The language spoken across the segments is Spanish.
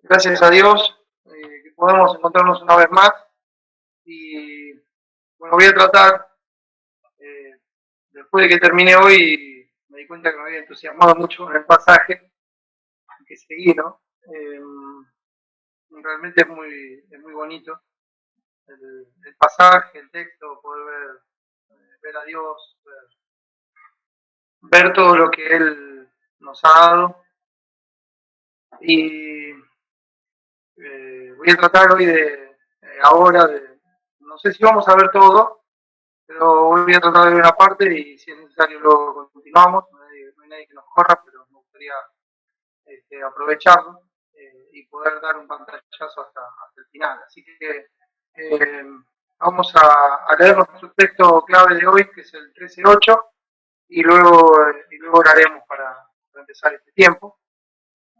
Gracias a Dios que podemos encontrarnos una vez más y bueno, voy a tratar, eh, después de que termine hoy, me di cuenta que me había entusiasmado mucho con el pasaje que seguí, ¿no? Realmente es muy bonito el pasaje, el texto, poder ver a Dios, ver todo lo que Él nos ha dado y voy a tratar hoy ahora no sé si vamos a ver todo, pero voy a tratar de ver una parte y si es necesario luego continuamos. No hay nadie que nos corra, pero me gustaría aprovecharlo y poder dar un pantallazo hasta el final. Así que eh, vamos a leer nuestro texto clave de hoy, que es el 13:8, y luego oraremos para empezar este tiempo.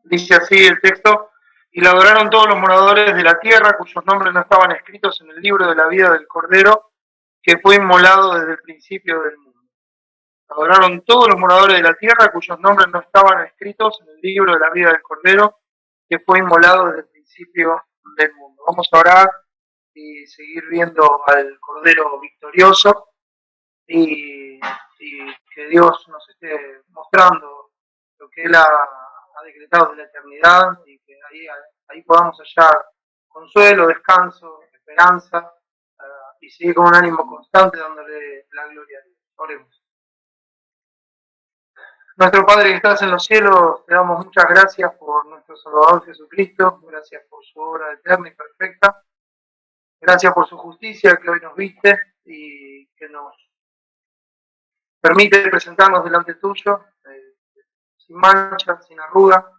Dice así el texto: y la adoraron todos los moradores de la tierra, cuyos nombres no estaban escritos en el libro de la vida del Cordero, que fue inmolado desde el principio del mundo. Adoraron todos los moradores de la tierra, cuyos nombres no estaban escritos en el libro de la vida del Cordero, que fue inmolado desde el principio del mundo. Vamos a orar y seguir viendo al Cordero victorioso y que Dios nos esté mostrando lo que Él ha decretado de la eternidad y que ahí podamos hallar consuelo, descanso, esperanza y seguir con un ánimo constante dándole la gloria a Dios. Oremos. Nuestro Padre que estás en los cielos, te damos muchas gracias por nuestro Salvador Jesucristo, gracias por su obra eterna y perfecta, gracias por su justicia que hoy nos viste y que nos permite presentarnos delante tuyo, sin mancha, sin arruga,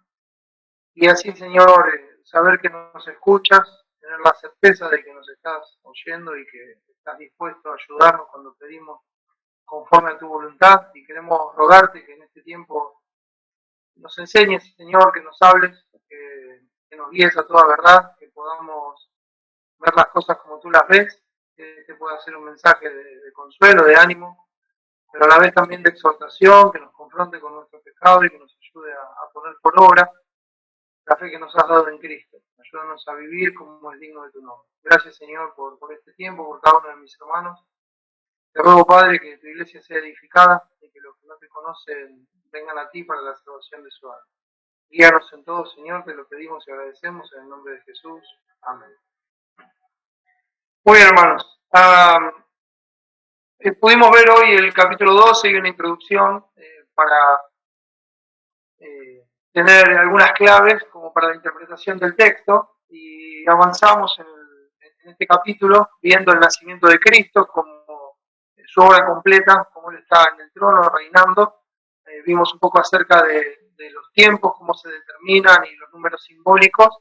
y así, Señor, saber que nos escuchas, tener la certeza de que nos estás oyendo y que estás dispuesto a ayudarnos cuando pedimos conforme a tu voluntad, y queremos rogarte que en este tiempo nos enseñes, Señor, que nos hables, que nos guíes a toda verdad, que podamos ver las cosas como tú las ves, que este pueda ser un mensaje de consuelo, de ánimo, pero a la vez también de exhortación, que nos confronte con nuestro pecado y que nos ayude a poner por obra la fe que nos has dado en Cristo. Ayúdanos a vivir como es digno de tu nombre. Gracias, Señor, por este tiempo, por cada uno de mis hermanos. Te ruego, Padre, que tu iglesia sea edificada y que los que no te conocen vengan a ti para la salvación de su alma. Guíanos en todo, Señor, te lo pedimos y agradecemos en el nombre de Jesús. Amén. Muy bien, hermanos. Pudimos ver hoy el capítulo 12 y una introducción para tener algunas claves como para la interpretación del texto, y avanzamos en este capítulo viendo el nacimiento de Cristo como su obra completa, como Él está en el trono reinando. Vimos un poco acerca de los tiempos, cómo se determinan y los números simbólicos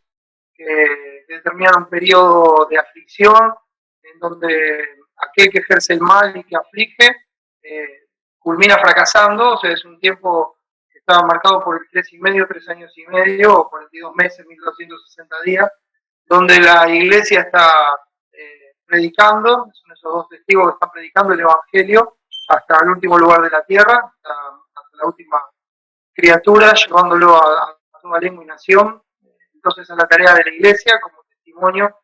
que determinan un periodo de aflicción en donde aquel que ejerce el mal y que aflige culmina fracasando. O sea, es un tiempo que estaba marcado por el 3 años y medio, o 42 meses, 1260 días, donde la iglesia está predicando, son esos dos testigos que están predicando el Evangelio hasta el último lugar de la tierra, hasta la última criatura, llevándolo a toda lengua y nación. Entonces es la tarea de la iglesia como testimonio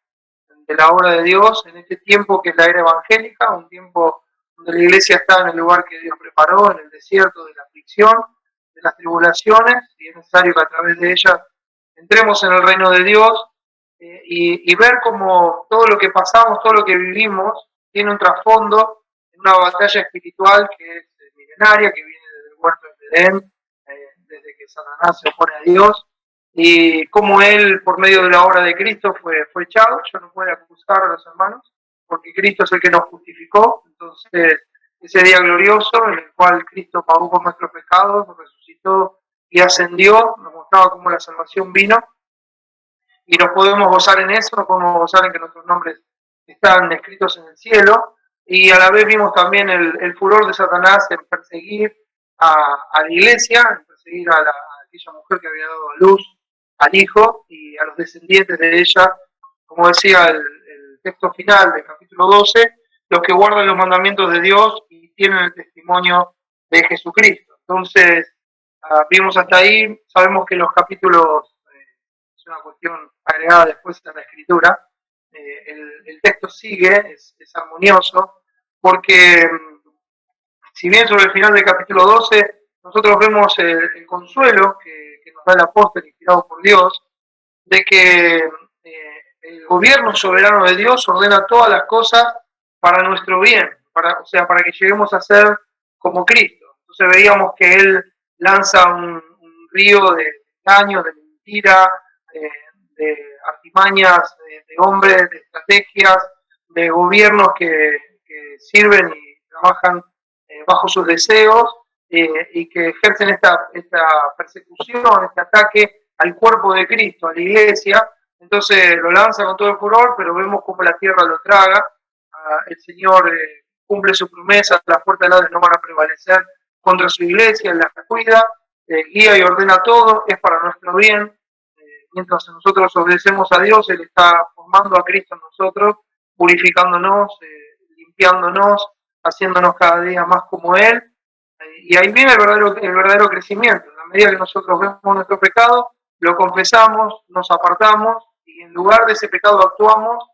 de la obra de Dios en este tiempo que es la era evangélica, un tiempo donde la iglesia está en el lugar que Dios preparó, en el desierto de la aflicción, de las tribulaciones, y es necesario que a través de ellas entremos en el reino de Dios y ver cómo todo lo que pasamos, todo lo que vivimos, tiene un trasfondo en una batalla espiritual que es milenaria, que viene desde el huerto de Edén, desde que Satanás se opone a Dios, y cómo Él, por medio de la obra de Cristo, fue echado. Yo no puedo acusar a los hermanos, porque Cristo es el que nos justificó. Entonces, ese día glorioso en el cual Cristo pagó por nuestros pecados, resucitó y ascendió, nos mostraba cómo la salvación vino, y nos podemos gozar en eso, nos podemos gozar en que nuestros nombres están escritos en el cielo, y a la vez vimos también el furor de Satanás en perseguir a la iglesia, en perseguir a aquella mujer que había dado a luz al hijo y a los descendientes de ella, como decía el texto final del capítulo 12, los que guardan los mandamientos de Dios y tienen el testimonio de Jesucristo. Entonces, vimos hasta ahí, sabemos que los capítulos es una cuestión agregada después en la escritura. El texto sigue, es armonioso, porque si bien sobre el final del capítulo 12 nosotros vemos el consuelo que nos da el apóstol inspirado por Dios, de que el gobierno soberano de Dios ordena todas las cosas para nuestro bien, o sea, para que lleguemos a ser como Cristo. Entonces veíamos que Él lanza un río de engaños, de mentira, de artimañas de hombres, de estrategias, de gobiernos que sirven y trabajan bajo sus deseos y que ejercen esta persecución, este ataque al cuerpo de Cristo, a la iglesia. Entonces lo lanza con todo el furor, pero vemos cómo la tierra lo traga. El Señor cumple su promesa, las puertas del Hades no van a prevalecer contra su iglesia, Él las cuida, guía y ordena todo, es para nuestro bien. Mientras nosotros obedecemos a Dios, Él está formando a Cristo en nosotros, purificándonos, limpiándonos, haciéndonos cada día más como Él. Y ahí viene el verdadero crecimiento. En la medida que nosotros vemos nuestro pecado, lo confesamos, nos apartamos y en lugar de ese pecado actuamos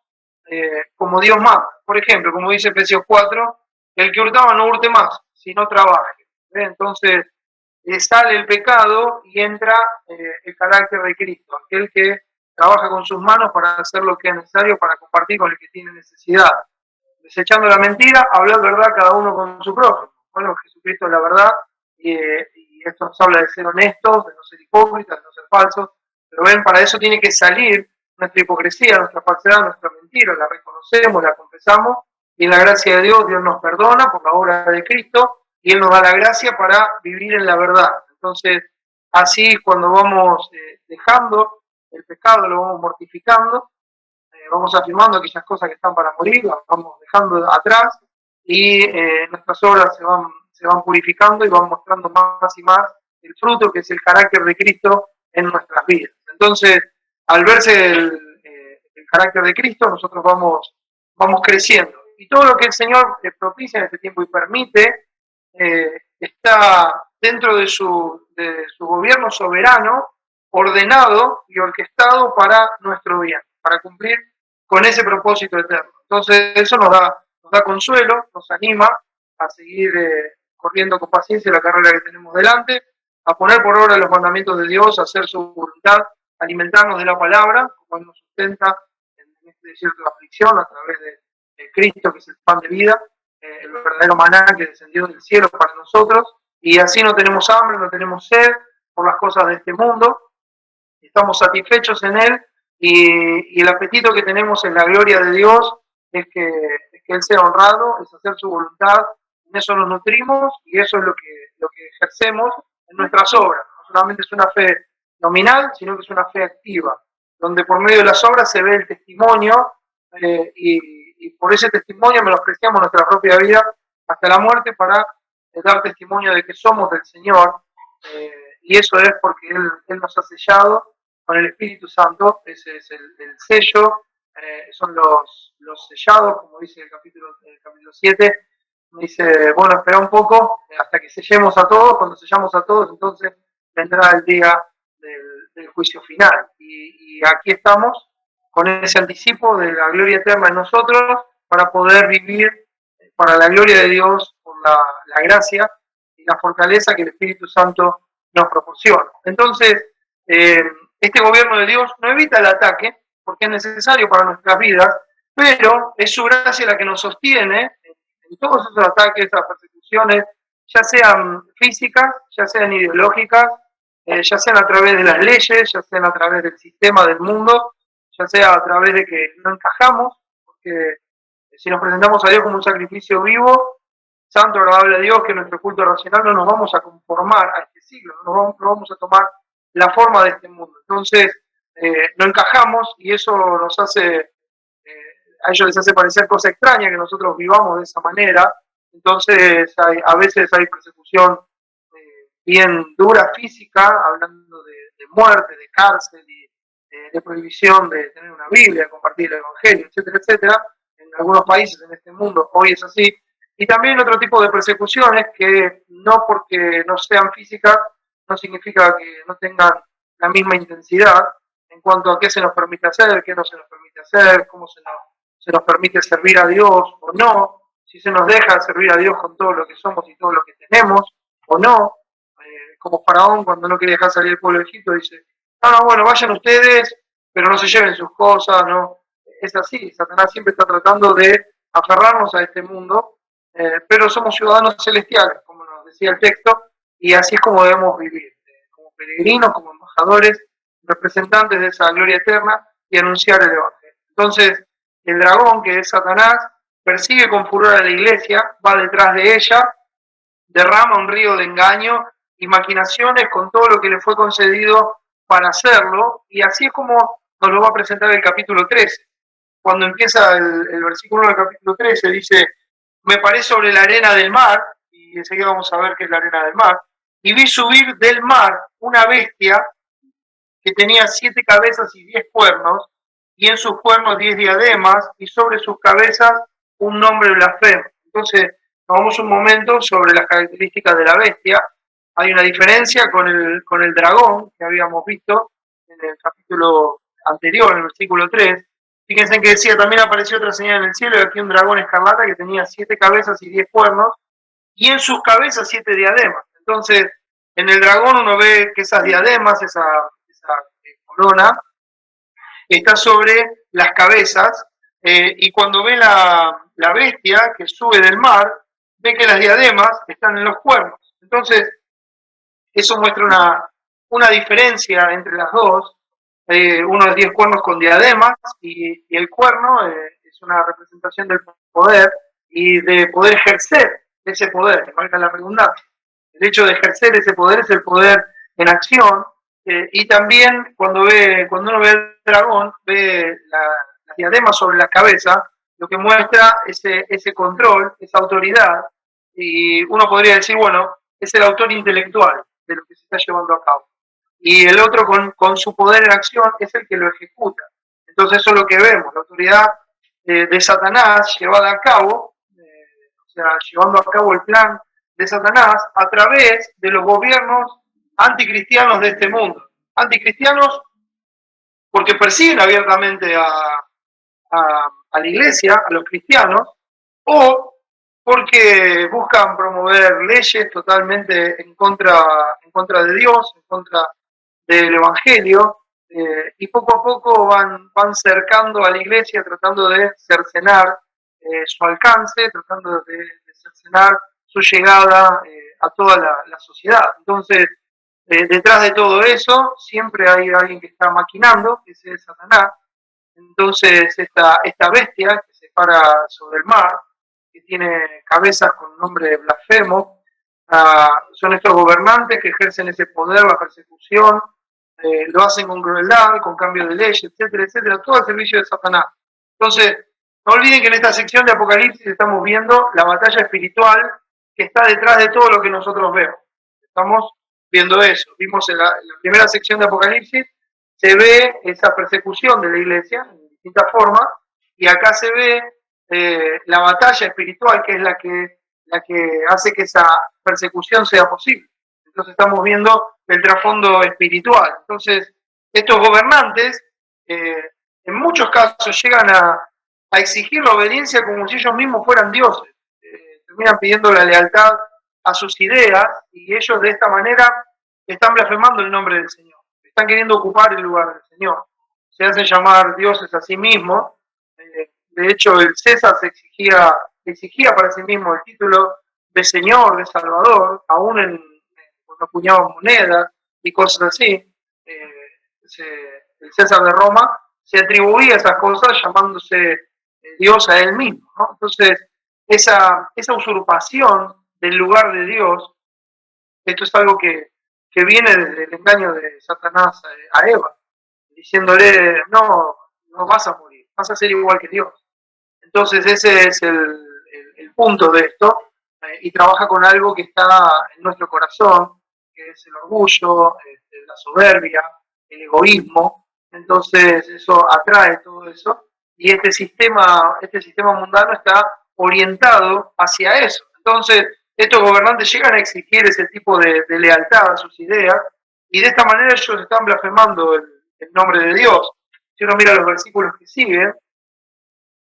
como Dios manda. Por ejemplo, como dice Efesios 4, el que hurtaba no hurte más, sino trabaje. Entonces sale el pecado y entra el carácter de Cristo, aquel que trabaja con sus manos para hacer lo que es necesario para compartir con el que tiene necesidad. Desechando la mentira, hablar verdad cada uno con su prójimo. Bueno, Jesucristo es la verdad y esto nos habla de ser honestos, de no ser hipócritas, de no ser falsos, pero ven, para eso tiene que salir nuestra hipocresía, nuestra falsedad, nuestra mentira, la reconocemos, la confesamos y en la gracia de Dios, Dios nos perdona por la obra de Cristo y Él nos da la gracia para vivir en la verdad. Entonces, así cuando vamos dejando el pecado, lo vamos mortificando, vamos afirmando aquellas cosas que están para morir, las vamos dejando atrás y nuestras obras se van purificando y van mostrando más y más el fruto que es el carácter de Cristo en nuestras vidas. Entonces, al verse el carácter de Cristo, nosotros vamos creciendo. Y todo lo que el Señor propicia en este tiempo y permite está dentro de su gobierno soberano, ordenado y orquestado para nuestro bien, para cumplir con ese propósito eterno. Entonces eso nos da consuelo, nos anima a seguir corriendo con paciencia la carrera que tenemos delante, a poner por obra los mandamientos de Dios, a hacer su voluntad, alimentarnos de la palabra, como Él nos sustenta en este desierto de aflicción a través de Cristo, que es el pan de vida, el verdadero maná que descendió del cielo para nosotros, y así no tenemos hambre, no tenemos sed por las cosas de este mundo, estamos satisfechos en Él, y el apetito que tenemos en la gloria de Dios es que Él sea honrado, es hacer su voluntad, en eso nos nutrimos y eso es lo que ejercemos en nuestras obras. No solamente es una fe nominal, sino que es una fe activa, donde por medio de las obras se ve el testimonio y por ese testimonio menospreciamos nuestra propia vida hasta la muerte para dar testimonio de que somos del Señor y eso es porque Él nos ha sellado con el Espíritu Santo. Ese es el sello, son los sellados, como dice el capítulo 7, dice, bueno, espera un poco hasta que sellemos a todos, cuando sellamos a todos, entonces vendrá el día del juicio final. Y aquí estamos con ese anticipo de la gloria eterna en nosotros para poder vivir para la gloria de Dios por la gracia y la fortaleza que el Espíritu Santo nos proporciona. Entonces, este gobierno de Dios no evita el ataque, porque es necesario para nuestras vidas, pero es su gracia la que nos sostiene en todos esos ataques, esas persecuciones, ya sean físicas, ya sean ideológicas, ya sean a través de las leyes, ya sean a través del sistema del mundo, ya sea a través de que no encajamos, porque si nos presentamos a Dios como un sacrificio vivo, santo, agradable a Dios, que nuestro culto racional no nos vamos a conformar a este siglo, no vamos a tomar la forma de este mundo. Entonces, no encajamos y eso nos hace, a ellos les hace parecer cosa extraña que nosotros vivamos de esa manera. Entonces, a veces hay persecución bien dura física, hablando de muerte, de cárcel y de prohibición de tener una Biblia, compartir el Evangelio, etcétera, etcétera. En algunos países en este mundo hoy es así. Y también otro tipo de persecuciones que no porque no sean físicas no significa que no tengan la misma intensidad. en cuanto a qué se nos permite hacer, qué no se nos permite hacer, cómo se nos permite servir a Dios o no, si se nos deja servir a Dios con todo lo que somos y todo lo que tenemos o no. Como Faraón, cuando no quería dejar salir el pueblo de Egipto, dice, no, bueno, vayan ustedes, pero no se lleven sus cosas, no. Es así, Satanás siempre está tratando de aferrarnos a este mundo, pero somos ciudadanos celestiales, como nos decía el texto, y así es como debemos vivir, como peregrinos, como embajadores, representantes de esa gloria eterna y anunciar el Evangelio. Entonces, el dragón, que es Satanás, persigue con furor a la iglesia, va detrás de ella, derrama un río de engaño y maquinaciones con todo lo que le fue concedido para hacerlo, y así es como nos lo va a presentar el capítulo 13. Cuando empieza el versículo del capítulo 13, dice, me paré sobre la arena del mar, y enseguida vamos a ver qué es la arena del mar, y vi subir del mar una bestia que tenía 7 cabezas y 10 cuernos, y en sus cuernos 10 diademas, y sobre sus cabezas un nombre blasfemo. Entonces, vamos un momento sobre las características de la bestia. Hay una diferencia con el dragón que habíamos visto en el capítulo anterior, en el versículo 3. Fíjense que decía, también apareció otra señal en el cielo, y aquí un dragón escarlata que tenía 7 cabezas y 10 cuernos, y en sus cabezas 7 diademas. Entonces, en el dragón uno ve que esas diademas, esa corona, está sobre las cabezas, y cuando ve la bestia que sube del mar, ve que las diademas están en los cuernos. Entonces, eso muestra una diferencia entre las dos. Uno es 10 cuernos con diademas, y el cuerno es una representación del poder y de poder ejercer ese poder, que marca la redundancia. El hecho de ejercer ese poder es el poder en acción, y también cuando uno ve el dragón, ve las diademas sobre la cabeza, lo que muestra ese control, esa autoridad, y uno podría decir, bueno, es el autor intelectual de lo que se está llevando a cabo. Y el otro con su poder en acción es el que lo ejecuta. Entonces eso es lo que vemos, la autoridad de Satanás llevada a cabo, o sea, llevando a cabo el plan de Satanás a través de los gobiernos anticristianos de este mundo. Anticristianos porque persiguen abiertamente a la iglesia, a los cristianos, o porque buscan promover leyes totalmente en contra de Dios, en contra del Evangelio, y poco a poco van cercando a la iglesia, tratando de cercenar su alcance, tratando de cercenar su llegada a toda la sociedad. Entonces, detrás de todo eso, siempre hay alguien que está maquinando, que es Satanás. Entonces, esta bestia que se para sobre el mar, que tiene cabezas con nombre blasfemo, son estos gobernantes que ejercen ese poder, la persecución, lo hacen con crueldad, con cambio de ley, etcétera, etcétera, todo el servicio de Satanás. Entonces, no olviden que en esta sección de Apocalipsis estamos viendo la batalla espiritual que está detrás de todo lo que nosotros vemos. Estamos viendo eso. Vimos en la primera sección de Apocalipsis, se ve esa persecución de la iglesia en distintas formas, y acá se ve la batalla espiritual, que es la que hace que esa persecución sea posible. Entonces estamos viendo el trasfondo espiritual. Entonces, estos gobernantes, en muchos casos, llegan a exigir la obediencia como si ellos mismos fueran dioses. Terminan pidiendo la lealtad a sus ideas, y ellos de esta manera están blasfemando el nombre del Señor. Están queriendo ocupar el lugar del Señor. Se hacen llamar dioses a sí mismos. De hecho, el César exigía para sí mismo el título de Señor, de Salvador, aún cuando acuñaban monedas y cosas así. El César de Roma se atribuía esas cosas llamándose Dios a él mismo, ¿no? Entonces, esa usurpación del lugar de Dios, esto es algo que viene desde el engaño de Satanás a Eva, diciéndole, no vas a morir, vas a ser igual que Dios. Entonces ese es el punto de esto, y trabaja con algo que está en nuestro corazón, que es el orgullo, la soberbia, el egoísmo. Entonces eso atrae todo eso, y este sistema mundano está orientado hacia eso. Entonces estos gobernantes llegan a exigir ese tipo de lealtad a sus ideas, y de esta manera ellos están blasfemando el el nombre de Dios. Si uno mira los versículos que siguen,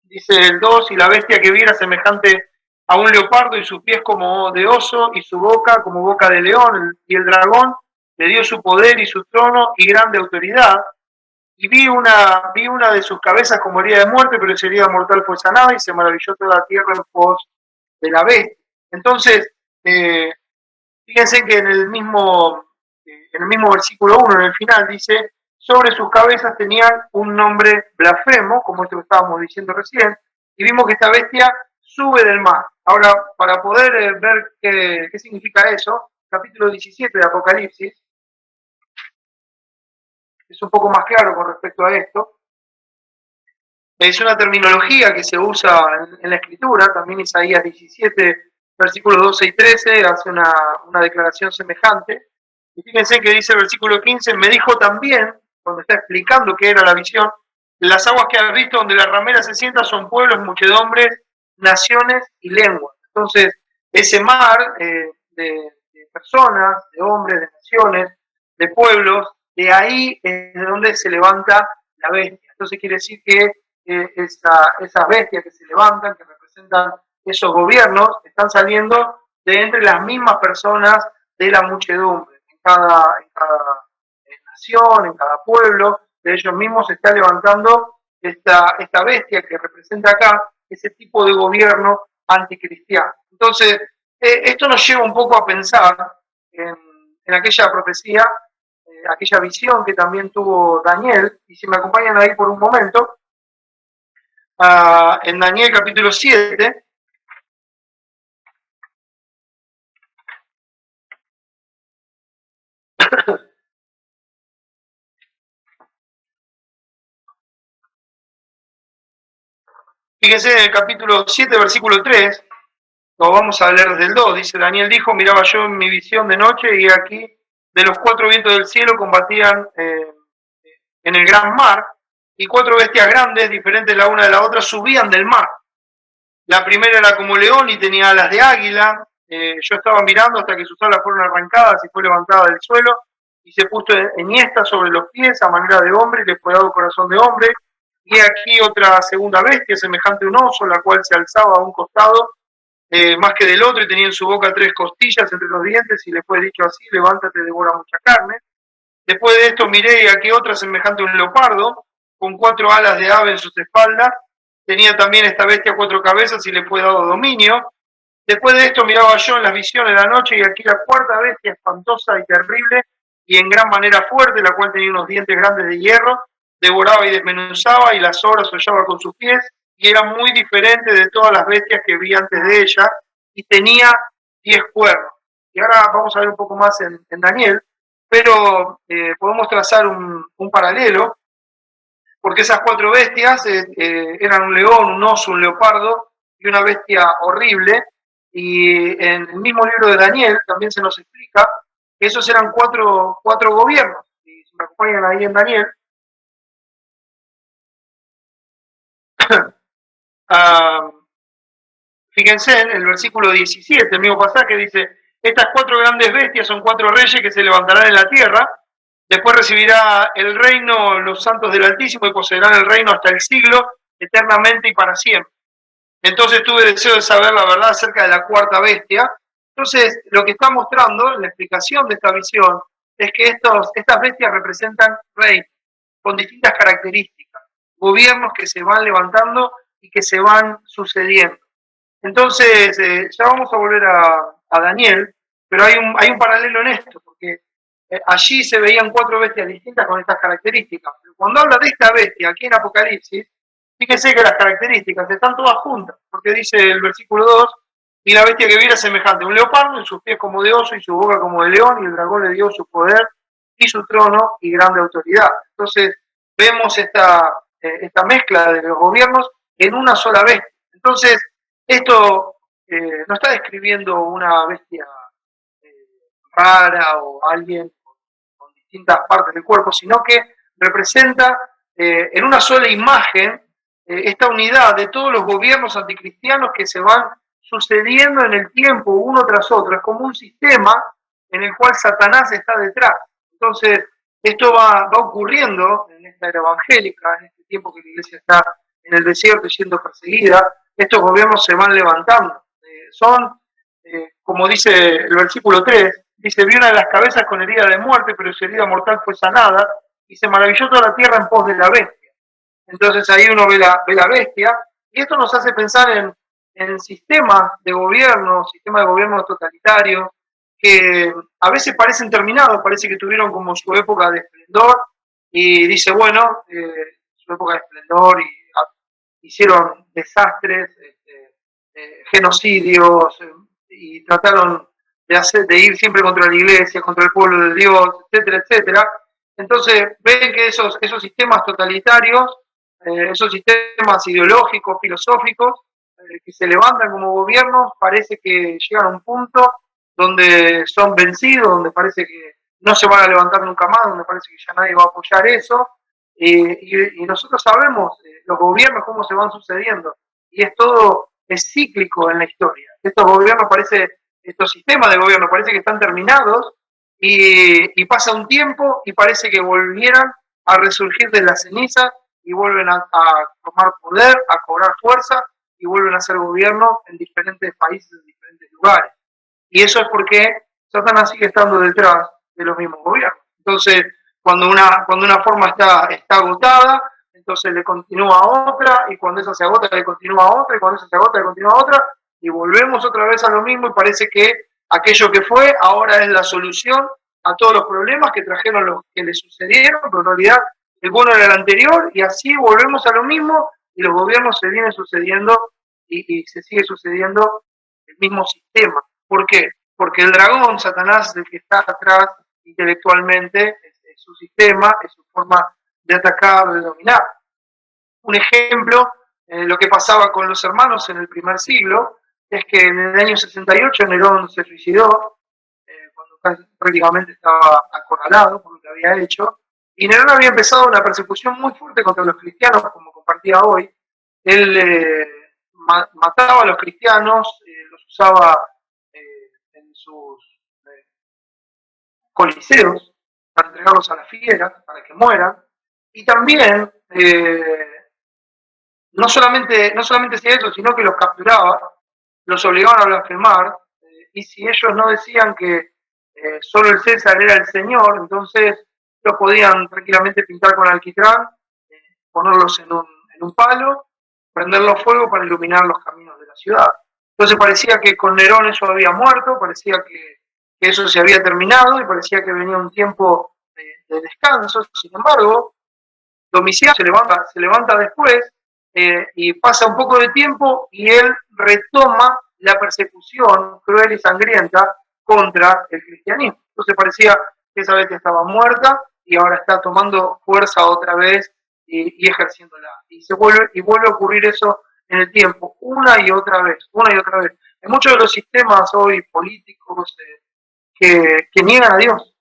dice el 2, y la bestia que viera semejante a un leopardo y sus pies como de oso y su boca como boca de león, y el dragón le dio su poder y su trono y grande autoridad, y vi una de sus cabezas como herida de muerte, pero esa herida mortal fue sanada y se maravilló toda la tierra en pos de la bestia. Entonces, fíjense que en el mismo versículo 1, en el final, dice, sobre sus cabezas tenían un nombre blasfemo, como esto que estábamos diciendo recién, y vimos que esta bestia sube del mar. Ahora, para poder ver qué significa eso, capítulo 17 de Apocalipsis es un poco más claro con respecto a esto. Es una terminología que se usa en la Escritura, también Isaías 17, versículos 12 y 13, hace una declaración semejante. Y fíjense que dice el versículo 15, me dijo también, cuando está explicando qué era la visión, las aguas que has visto donde la ramera se sienta son pueblos, muchedumbres, naciones y lenguas. Entonces, ese mar de personas, de hombres, de naciones, de pueblos, de ahí es de donde se levanta la bestia. Entonces quiere decir que esas bestias que se levantan, que representan esos gobiernos, están saliendo de entre las mismas personas de la muchedumbre. En cada nación, en cada pueblo, de ellos mismos se está levantando esta bestia que representa acá ese tipo de gobierno anticristiano. Entonces, esto nos lleva un poco a pensar en aquella profecía, aquella visión que también tuvo Daniel, y si me acompañan ahí por un momento, en Daniel capítulo 7, fíjense en el capítulo 7, versículo 3, lo vamos a leer desde el 2, dice, Daniel dijo, miraba yo en mi visión de noche y aquí de los cuatro vientos del cielo combatían en el gran mar, y cuatro bestias grandes, diferentes la una de la otra, subían del mar. La primera era como león y tenía alas de águila. Yo estaba mirando hasta que sus alas fueron arrancadas y fue levantada del suelo y se puso enhiesta sobre los pies a manera de hombre y le fue dado corazón de hombre. Y aquí otra segunda bestia, semejante a un oso, la cual se alzaba a un costado más que del otro y tenía en su boca tres costillas entre los dientes y le fue dicho así, levántate, devora mucha carne. Después de esto miré y aquí otra semejante a un leopardo, con cuatro alas de ave en sus espaldas. Tenía también esta bestia cuatro cabezas y le fue dado dominio. Después de esto miraba yo en las visiones de la noche y aquí la cuarta bestia espantosa y terrible y en gran manera fuerte, la cual tenía unos dientes grandes de hierro, devoraba y desmenuzaba y las obras hollaba con sus pies y era muy diferente de todas las bestias que vi antes de ella y tenía 10 cuernos. Y ahora vamos a ver un poco más en Daniel, pero podemos trazar un paralelo, porque esas cuatro bestias eran un león, un oso, un leopardo y una bestia horrible, y en el mismo libro de Daniel también se nos explica que esos eran cuatro gobiernos. Y si me acompañan ahí en Daniel, fíjense en el versículo 17, el mismo pasaje dice, estas cuatro grandes bestias son cuatro reyes que se levantarán en la tierra. Después recibirá el reino los santos del Altísimo y poseerán el reino hasta el siglo, eternamente y para siempre. Entonces tuve deseo de saber la verdad acerca de la cuarta bestia. Entonces, lo que está mostrando en la explicación de esta visión es que estas bestias representan reinos con distintas características, gobiernos que se van levantando y que se van sucediendo. Entonces, ya vamos a volver a Daniel, pero hay un paralelo en esto, porque allí se veían cuatro bestias distintas con estas características. Pero cuando habla de esta bestia aquí en Apocalipsis, fíjense que las características están todas juntas, porque dice el versículo 2, y la bestia que viera semejante a un leopardo, en sus pies como de oso y su boca como de león, y el dragón le dio su poder y su trono y grande autoridad. Entonces, vemos esta mezcla de los gobiernos en una sola bestia. Entonces, esto no está describiendo una bestia rara o alguien con distintas partes del cuerpo, sino que representa en una sola imagen esta unidad de todos los gobiernos anticristianos que se van sucediendo en el tiempo uno tras otro. Es como un sistema en el cual Satanás está detrás. Entonces, Esto va ocurriendo en esta era evangélica, en este tiempo que la iglesia está en el desierto y siendo perseguida. Estos gobiernos se van levantando. Como dice el versículo 3, dice: vi una de las cabezas con herida de muerte, pero su herida mortal fue sanada, y se maravilló toda la tierra en pos de la bestia. Entonces ahí uno ve la bestia, y esto nos hace pensar en sistemas de gobierno totalitarios, que a veces parecen terminados, parece que tuvieron como su época de esplendor, y dice, bueno, su época de esplendor, y hicieron desastres, genocidios, y trataron de ir siempre contra la iglesia, contra el pueblo de Dios, etcétera, etcétera. Entonces ven que esos sistemas totalitarios, esos sistemas ideológicos, filosóficos, que se levantan como gobiernos, parece que llegan a un punto donde son vencidos, donde parece que no se van a levantar nunca más, donde parece que ya nadie va a apoyar eso. Y nosotros sabemos los gobiernos cómo se van sucediendo, y es cíclico en la historia. Estos gobiernos estos sistemas de gobierno parece que están terminados, y pasa un tiempo y parece que volvieran a resurgir de las cenizas y vuelven a tomar poder, a cobrar fuerza, y vuelven a ser gobierno en diferentes países, en diferentes lugares. Y eso es porque Satanás sigue estando detrás de los mismos gobiernos. Entonces, cuando una forma está agotada, entonces le continúa a otra, y cuando esa se agota le continúa a otra, y cuando esa se agota le continúa a otra, y volvemos otra vez a lo mismo, y parece que aquello que fue ahora es la solución a todos los problemas que trajeron los que le sucedieron, pero en realidad el bueno era el anterior, y así volvemos a lo mismo, y los gobiernos se vienen sucediendo, y se sigue sucediendo el mismo sistema. ¿Por qué? Porque el dragón, Satanás, el que está atrás intelectualmente, es su sistema, es su forma de atacar, de dominar. Un ejemplo, lo que pasaba con los hermanos en el primer siglo, es que en el año 68 Nerón se suicidó, cuando prácticamente estaba acorralado por lo que había hecho, y Nerón había empezado una persecución muy fuerte contra los cristianos, como compartía hoy. Él mataba a los cristianos, los usaba en sus coliseos para entregarlos a las fieras, para que mueran, y también no solamente hacía eso, sino que los capturaba, los obligaban a blasfemar, y si ellos no decían que solo el César era el Señor, entonces los podían tranquilamente pintar con alquitrán, ponerlos en un palo, prenderlos fuego para iluminar los caminos de la ciudad. Entonces parecía que con Nerón eso había muerto, parecía que eso se había terminado, y parecía que venía un tiempo de descanso. Sin embargo, Domiciano se levanta después, y pasa un poco de tiempo, y él retoma la persecución cruel y sangrienta contra el cristianismo. Entonces parecía que esa bestia estaba muerta, y ahora está tomando fuerza otra vez, y ejerciéndola. Y vuelve a ocurrir eso en el tiempo, una y otra vez. En muchos de los sistemas hoy políticos que niegan a Dios,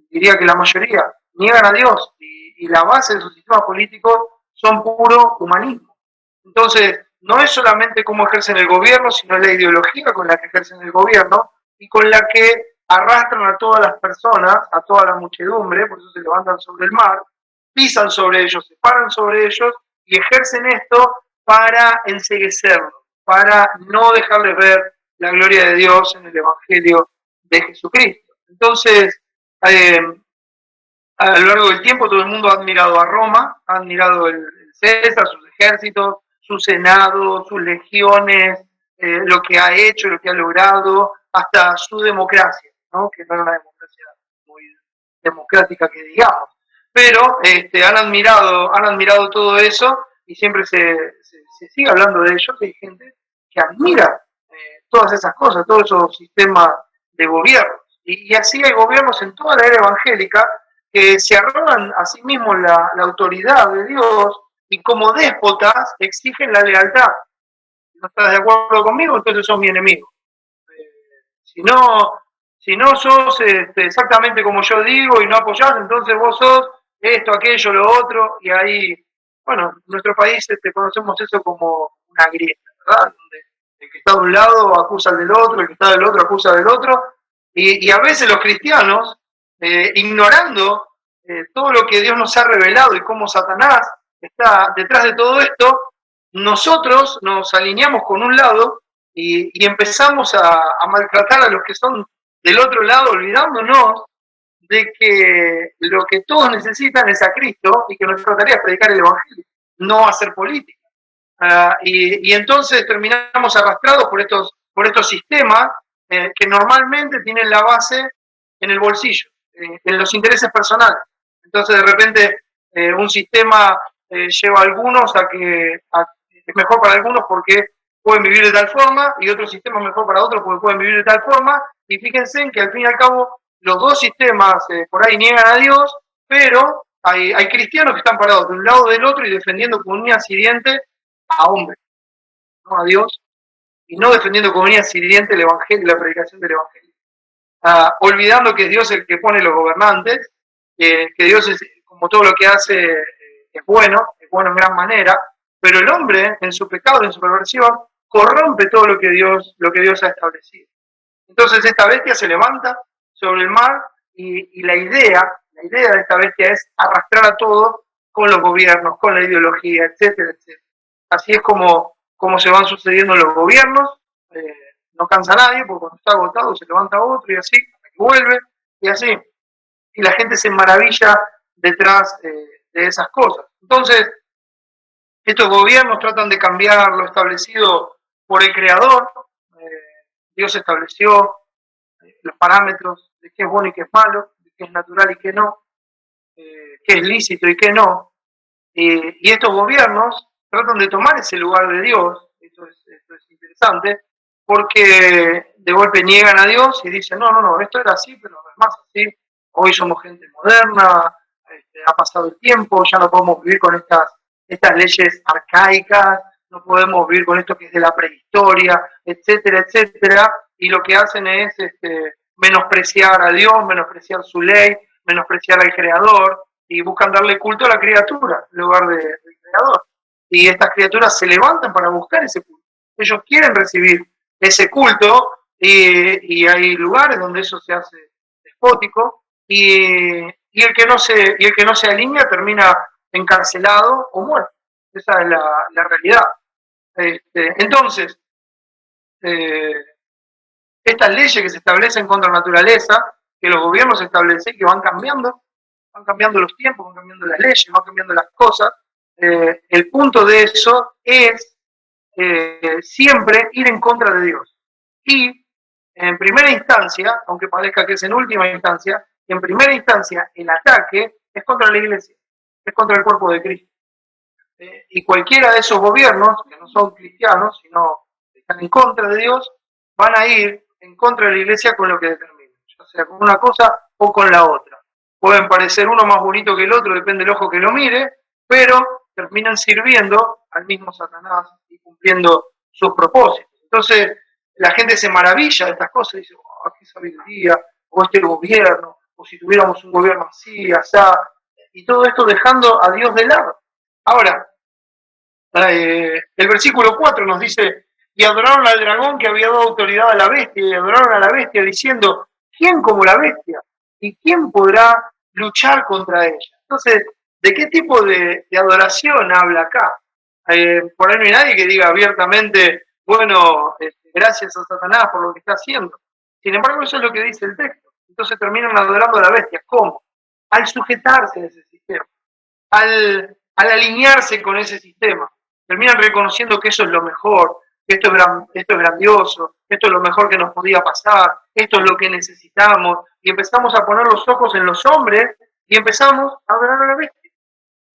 diría que la mayoría niegan a Dios, y la base de sus sistemas políticos son puro humanismo. Entonces, no es solamente cómo ejercen el gobierno, sino la ideología con la que ejercen el gobierno, y con la que arrastran a todas las personas, a toda la muchedumbre. Por eso se levantan sobre el mar, pisan sobre ellos, se paran sobre ellos, y ejercen esto para enceguecerlos, para no dejarles ver la gloria de Dios en el Evangelio de Jesucristo. Entonces, a lo largo del tiempo todo el mundo ha admirado a Roma, ha admirado el César, sus ejércitos, su senado, sus legiones, lo que ha hecho, lo que ha logrado, hasta su democracia, ¿no? Que no era una democracia muy democrática que digamos, pero han admirado todo eso, y siempre se sigue hablando de ellos. Hay gente que admira todas esas cosas, todos esos sistemas de gobierno, y así hay gobiernos en toda la era evangélica que se arrogan a sí mismos la autoridad de Dios, y como déspotas exigen la lealtad. Si no estás de acuerdo conmigo, entonces sos mi enemigo. Si no sos exactamente como yo digo y no apoyás, entonces vos sos esto, aquello, lo otro, y ahí, bueno, en nuestro país conocemos eso como una grieta, ¿verdad? Donde el que está de un lado acusa al del otro, el que está del otro acusa del otro, y a veces los cristianos ignorando todo lo que Dios nos ha revelado y cómo Satanás está detrás de todo esto, nosotros nos alineamos con un lado y empezamos a maltratar a los que son del otro lado, olvidándonos de que lo que todos necesitan es a Cristo y que nuestra tarea es predicar el Evangelio, no hacer política. Y entonces terminamos arrastrados por estos sistemas que normalmente tienen la base en el bolsillo, en los intereses personales. Entonces de repente un sistema lleva a algunos a que es mejor para algunos porque pueden vivir de tal forma y otro sistema es mejor para otros porque pueden vivir de tal forma. Y fíjense en que al fin y al cabo los dos sistemas por ahí niegan a Dios, pero hay cristianos que están parados de un lado o del otro y defendiendo con uñas y dientes a hombres, no a Dios, y no defendiendo con uñas y dientes el Evangelio, la predicación del Evangelio. Olvidando que es Dios el que pone los gobernantes, que Dios es, como todo lo que hace es bueno en gran manera, pero el hombre en su pecado, en su perversión, corrompe todo lo que Dios ha establecido. Entonces esta bestia se levanta sobre el mar y la idea de esta bestia es arrastrar a todo con los gobiernos, con la ideología, etcétera, etcétera. Así es como se van sucediendo los gobiernos, no cansa nadie, porque cuando está agotado se levanta otro y así, vuelve y así. Y la gente se maravilla detrás de esas cosas. Entonces, estos gobiernos tratan de cambiar lo establecido por el Creador. Dios estableció los parámetros de qué es bueno y qué es malo, de qué es natural y qué no, qué es lícito y qué no. Y estos gobiernos tratan de tomar ese lugar de Dios. Esto es interesante, porque de golpe niegan a Dios y dicen, no, esto era así, pero no es más así. Hoy somos gente moderna, ha pasado el tiempo, ya no podemos vivir con estas leyes arcaicas, no podemos vivir con esto que es de la prehistoria, etcétera, etcétera. Y lo que hacen es menospreciar a Dios, menospreciar su ley, menospreciar al Creador, y buscan darle culto a la criatura en lugar del Creador. Y estas criaturas se levantan para buscar ese culto. Ellos quieren recibir ese culto y hay lugares donde eso se hace despótico y el que no se alinea termina encarcelado o muerto. Esa es la realidad. Entonces, estas leyes que se establecen contra la naturaleza, que los gobiernos establecen, que van cambiando los tiempos, van cambiando las leyes, van cambiando las cosas. El punto de eso es siempre ir en contra de Dios. Y en primera instancia, aunque parezca que es en última instancia, en primera instancia el ataque es contra la iglesia, es contra el cuerpo de Cristo. Y cualquiera de esos gobiernos, que no son cristianos, sino que están en contra de Dios, van a ir en contra de la iglesia con lo que determinen, ya sea con una cosa o con la otra. Pueden parecer uno más bonito que el otro, depende del ojo que lo mire, pero terminan sirviendo al mismo Satanás y cumpliendo sus propósitos. Entonces, la gente se maravilla de estas cosas y dice, oh, qué sabiduría, o este gobierno, o si tuviéramos un gobierno así, asá, y todo esto dejando a Dios de lado. Ahora, el versículo 4 nos dice, y adoraron al dragón que había dado autoridad a la bestia, y adoraron a la bestia diciendo, ¿quién como la bestia? ¿Y quién podrá luchar contra ella? Entonces, ¿de qué tipo de adoración habla acá? Por ahí no hay nadie que diga abiertamente, bueno, gracias a Satanás por lo que está haciendo. Sin embargo, eso es lo que dice el texto. Entonces terminan adorando a la bestia. ¿Cómo? Al sujetarse a ese sistema, al alinearse con ese sistema. Terminan reconociendo que eso es lo mejor, que esto es grandioso, esto es lo mejor que nos podía pasar, esto es lo que necesitamos, y empezamos a poner los ojos en los hombres y empezamos a adorar a la bestia.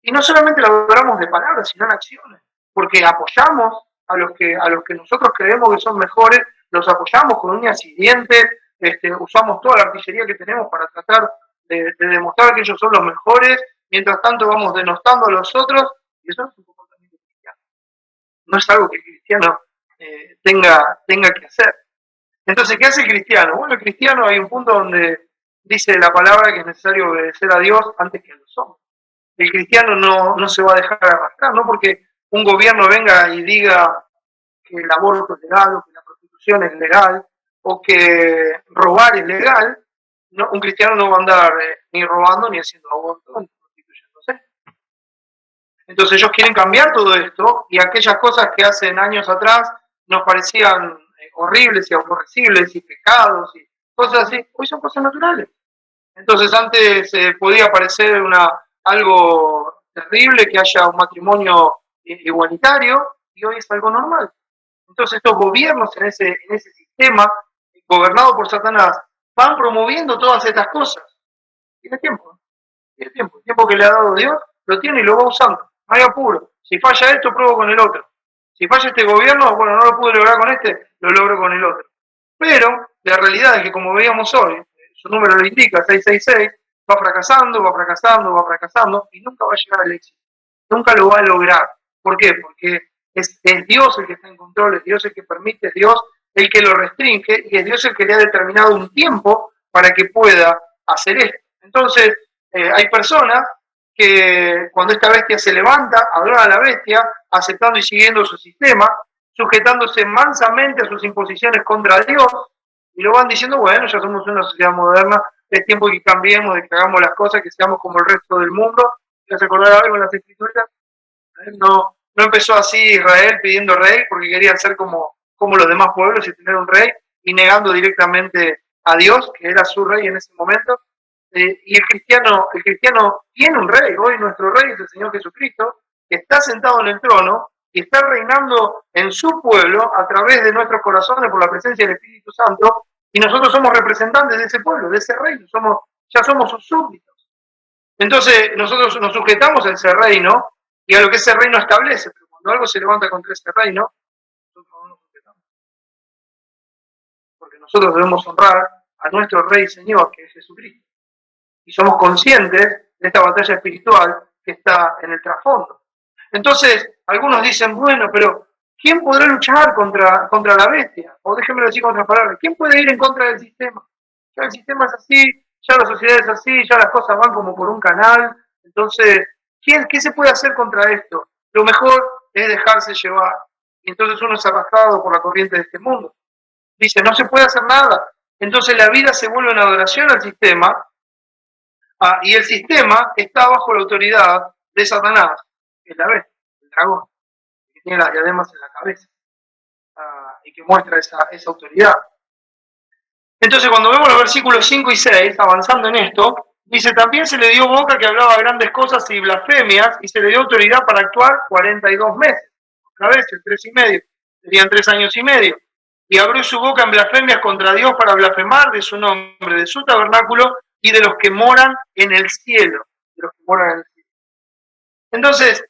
Y no solamente la adoramos de palabras, sino en acciones, porque apoyamos a los que nosotros creemos que son mejores, los apoyamos con uñas y dientes, usamos toda la artillería que tenemos para tratar de demostrar que ellos son los mejores, mientras tanto vamos denostando a los otros, y eso es un comportamiento cristiano. No es algo que el cristiano tenga que hacer. Entonces, ¿qué hace el cristiano? Bueno, el cristiano hay un punto donde dice la palabra que es necesario obedecer a Dios antes que a los hombres. El cristiano no se va a dejar arrastrar, no porque un gobierno venga y diga que el aborto es legal, o que la prostitución es legal, o que robar es legal, un cristiano no va a andar ni robando ni haciendo aborto, ni prostituyéndose. Entonces ellos quieren cambiar todo esto y aquellas cosas que hace años atrás nos parecían horribles y aborrecibles y pecados y cosas así, hoy son cosas naturales. Entonces antes podía parecer algo terrible que haya un matrimonio igualitario y hoy es algo normal. Entonces estos gobiernos en ese sistema gobernado por Satanás van promoviendo todas estas cosas. Tiene tiempo, tiene tiempo. El tiempo que le ha dado Dios lo tiene y lo va usando. No hay apuro. Si falla esto, pruebo con el otro. Si falla este gobierno, bueno, no lo pude lograr con este, lo logro con el otro. Pero la realidad es que, como veíamos hoy, su número lo indica, 666, va fracasando, va fracasando, va fracasando y nunca va a llegar al éxito. Nunca lo va a lograr. ¿Por qué? Porque es Dios el que está en control, es Dios el que permite, es Dios el que lo restringe y es Dios el que le ha determinado un tiempo para que pueda hacer esto. Entonces, hay personas que cuando esta bestia se levanta, adora a la bestia, aceptando y siguiendo su sistema, sujetándose mansamente a sus imposiciones contra Dios, y lo van diciendo, bueno, ya somos una sociedad moderna, es tiempo que cambiemos, de que hagamos las cosas, que seamos como el resto del mundo. ¿Te has acordado algo en las escrituras? No empezó así Israel pidiendo rey, porque querían ser como los demás pueblos y tener un rey, y negando directamente a Dios, que era su rey en ese momento. Y el cristiano tiene un rey. Hoy nuestro rey es el Señor Jesucristo, que está sentado en el trono y está reinando en su pueblo a través de nuestros corazones por la presencia del Espíritu Santo, y nosotros somos representantes de ese pueblo, de ese reino, ya somos sus súbditos. Entonces nosotros nos sujetamos a ese reino y a lo que ese reino establece, pero cuando algo se levanta contra ese reino, nosotros no nos sujetamos. Porque nosotros debemos honrar a nuestro Rey y Señor, que es Jesucristo. Y somos conscientes de esta batalla espiritual que está en el trasfondo. Entonces, algunos dicen, bueno, pero ¿quién podrá luchar contra la bestia? O déjenmelo decir con otras palabras, ¿quién puede ir en contra del sistema? Ya el sistema es así, ya la sociedad es así, ya las cosas van como por un canal. Entonces, ¿qué se puede hacer contra esto? Lo mejor es dejarse llevar. Y entonces uno es arrastrado por la corriente de este mundo. Dice, no se puede hacer nada. Entonces la vida se vuelve en adoración al sistema. Y el sistema está bajo la autoridad de Satanás, que es la bestia, el dragón, que tiene las diademas en la cabeza y que muestra esa autoridad. Entonces, cuando vemos los versículos 5 y 6, avanzando en esto, dice, también se le dio boca que hablaba grandes cosas y blasfemias, y se le dio autoridad para actuar 42 meses. Otra vez, el 3 y medio, serían 3 años y medio. Y abrió su boca en blasfemias contra Dios para blasfemar de su nombre, de su tabernáculo y de los que moran en el cielo. De los que moran en el cielo. Entonces,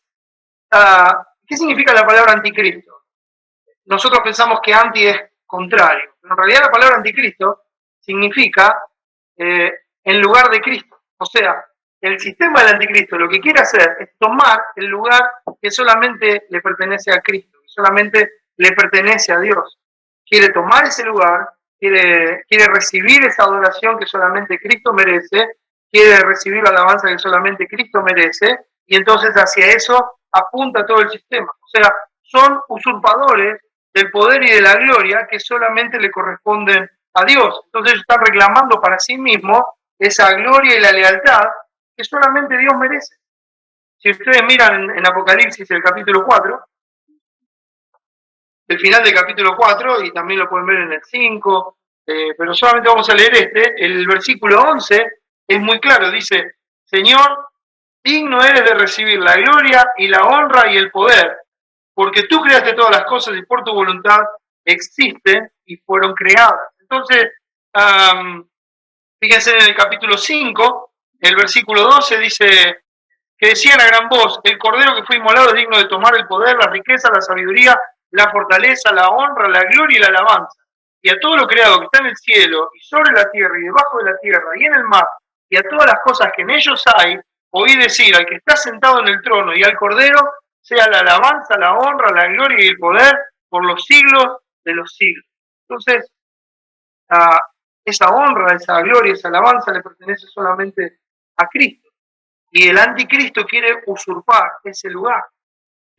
¿qué significa la palabra anticristo? Nosotros pensamos que anti es contrario, pero en realidad la palabra anticristo significa en lugar de Cristo. O sea, el sistema del anticristo lo que quiere hacer es tomar el lugar que solamente le pertenece a Cristo, que solamente le pertenece a Dios. Quiere tomar ese lugar, quiere recibir esa adoración que solamente Cristo merece, quiere recibir la alabanza que solamente Cristo merece, y entonces hacia eso apunta todo el sistema. O sea, son usurpadores del poder y de la gloria que solamente le corresponden a Dios. Entonces ellos están reclamando para sí mismos esa gloria y la lealtad que solamente Dios merece. Si ustedes miran en Apocalipsis el capítulo 4, el final del capítulo 4, y también lo pueden ver en el 5, pero solamente vamos a leer el versículo 11 es muy claro, dice, Señor, digno eres de recibir la gloria y la honra y el poder, porque tú creaste todas las cosas y por tu voluntad existen y fueron creadas. Entonces, fíjense en el capítulo 5, el versículo 12 dice que decían a gran voz, el cordero que fue inmolado es digno de tomar el poder, la riqueza, la sabiduría, la fortaleza, la honra, la gloria y la alabanza. Y a todo lo creado que está en el cielo y sobre la tierra y debajo de la tierra y en el mar y a todas las cosas que en ellos hay, oí decir al que está sentado en el trono y al cordero, sea la alabanza, la honra, la gloria y el poder por los siglos de los siglos. Entonces, esa honra, esa gloria, esa alabanza le pertenece solamente a Cristo. Y el anticristo quiere usurpar ese lugar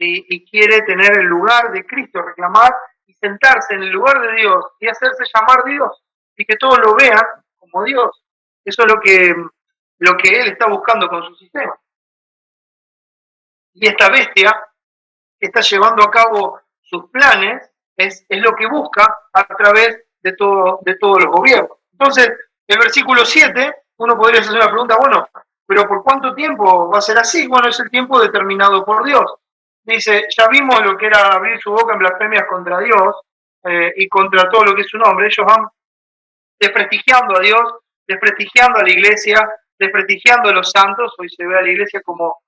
y quiere tener el lugar de Cristo, reclamar y sentarse en el lugar de Dios y hacerse llamar Dios y que todos lo vean como Dios. Eso es lo que él está buscando con su sistema. Y esta bestia que está llevando a cabo sus planes es lo que busca a través de todos los gobiernos. Entonces, el versículo 7, uno podría hacer una pregunta, bueno, pero ¿por cuánto tiempo va a ser así? Bueno, es el tiempo determinado por Dios. Dice, ya vimos lo que era abrir su boca en blasfemias contra Dios y contra todo lo que es su nombre. Ellos van desprestigiando a Dios, desprestigiando a la iglesia, desprestigiando a los santos. Hoy se ve a la iglesia como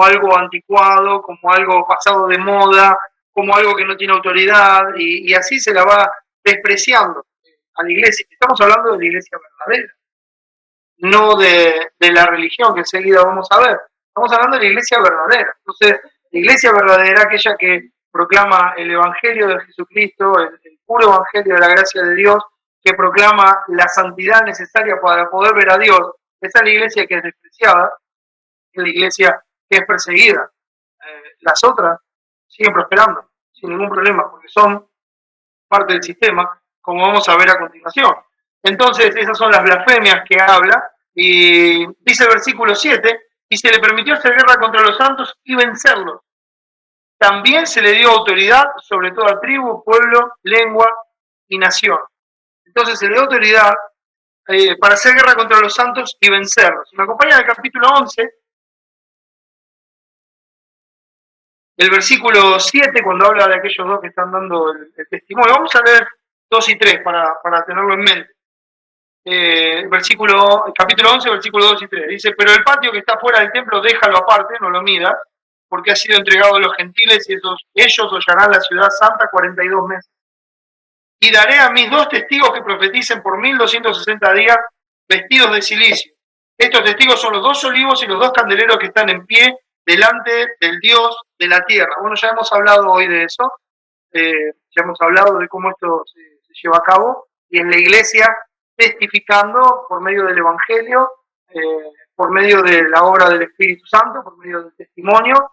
algo anticuado, como algo pasado de moda, como algo que no tiene autoridad, y así se la va despreciando a la iglesia. Estamos hablando de la iglesia verdadera, no de la religión que enseguida vamos a ver. Estamos hablando de la iglesia verdadera. Entonces, la iglesia verdadera, aquella que proclama el evangelio de Jesucristo, el puro evangelio de la gracia de Dios, que proclama la santidad necesaria para poder ver a Dios, esa es la iglesia que es despreciada, es la iglesia que es perseguida. Las otras siguen prosperando, sin ningún problema, porque son parte del sistema, como vamos a ver a continuación. Entonces, esas son las blasfemias que habla, y dice el versículo 7, y se le permitió hacer guerra contra los santos y vencerlos. También se le dio autoridad sobre toda tribu, pueblo, lengua y nación. Entonces se le dio autoridad para hacer guerra contra los santos y vencerlos. Si me acompañan al capítulo 11, el versículo 7, cuando habla de aquellos dos que están dando el testimonio. Vamos a leer 2 y 3 para tenerlo en mente. Capítulo 11, versículo 2 y 3. Dice, pero el patio que está fuera del templo, déjalo aparte, no lo midas, porque ha sido entregado a los gentiles y ellos hollarán la ciudad santa 42 meses. Y daré a mis 2 testigos que profeticen por 1260 días vestidos de silicio. Estos testigos son los 2 olivos y los 2 candeleros que están en pie delante del Dios de la tierra. Bueno, ya hemos hablado hoy de eso, ya hemos hablado de cómo esto se lleva a cabo, y en la iglesia testificando por medio del Evangelio, por medio de la obra del Espíritu Santo, por medio del testimonio,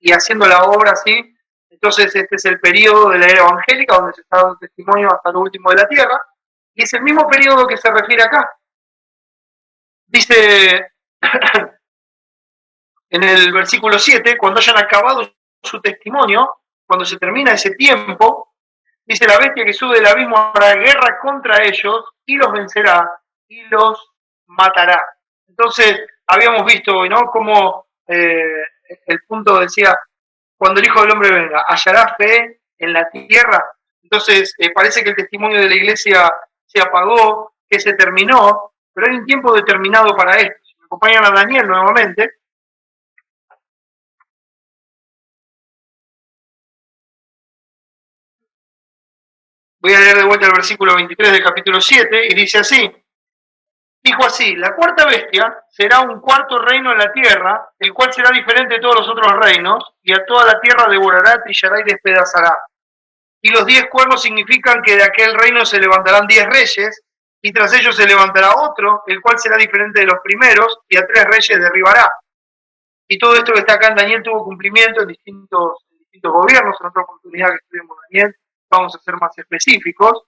y haciendo la obra así. Entonces este es el periodo de la era evangélica donde se está dando testimonio hasta lo último de la tierra, y es el mismo periodo que se refiere acá. Dice en el versículo 7, cuando hayan acabado su testimonio, cuando se termina ese tiempo, dice, la bestia que sube del abismo hará guerra contra ellos y los vencerá y los matará. Entonces habíamos visto hoy, ¿no?, cómo el punto decía, cuando el Hijo del Hombre venga, ¿hallará fe en la tierra? Entonces, parece que el testimonio de la iglesia se apagó, que se terminó, pero hay un tiempo determinado para esto. Si me acompañan a Daniel nuevamente. Voy a leer de vuelta el versículo 23 del capítulo 7, y dice así. Dijo así, la cuarta bestia será un cuarto reino en la tierra, el cual será diferente de todos los otros reinos, y a toda la tierra devorará, trillará y despedazará. Y los 10 cuernos significan que de aquel reino se levantarán 10 reyes, y tras ellos se levantará otro, el cual será diferente de los primeros, y a 3 reyes derribará. Y todo esto que está acá en Daniel tuvo cumplimiento en distintos gobiernos. En otra oportunidad que estudiemos Daniel vamos a ser más específicos.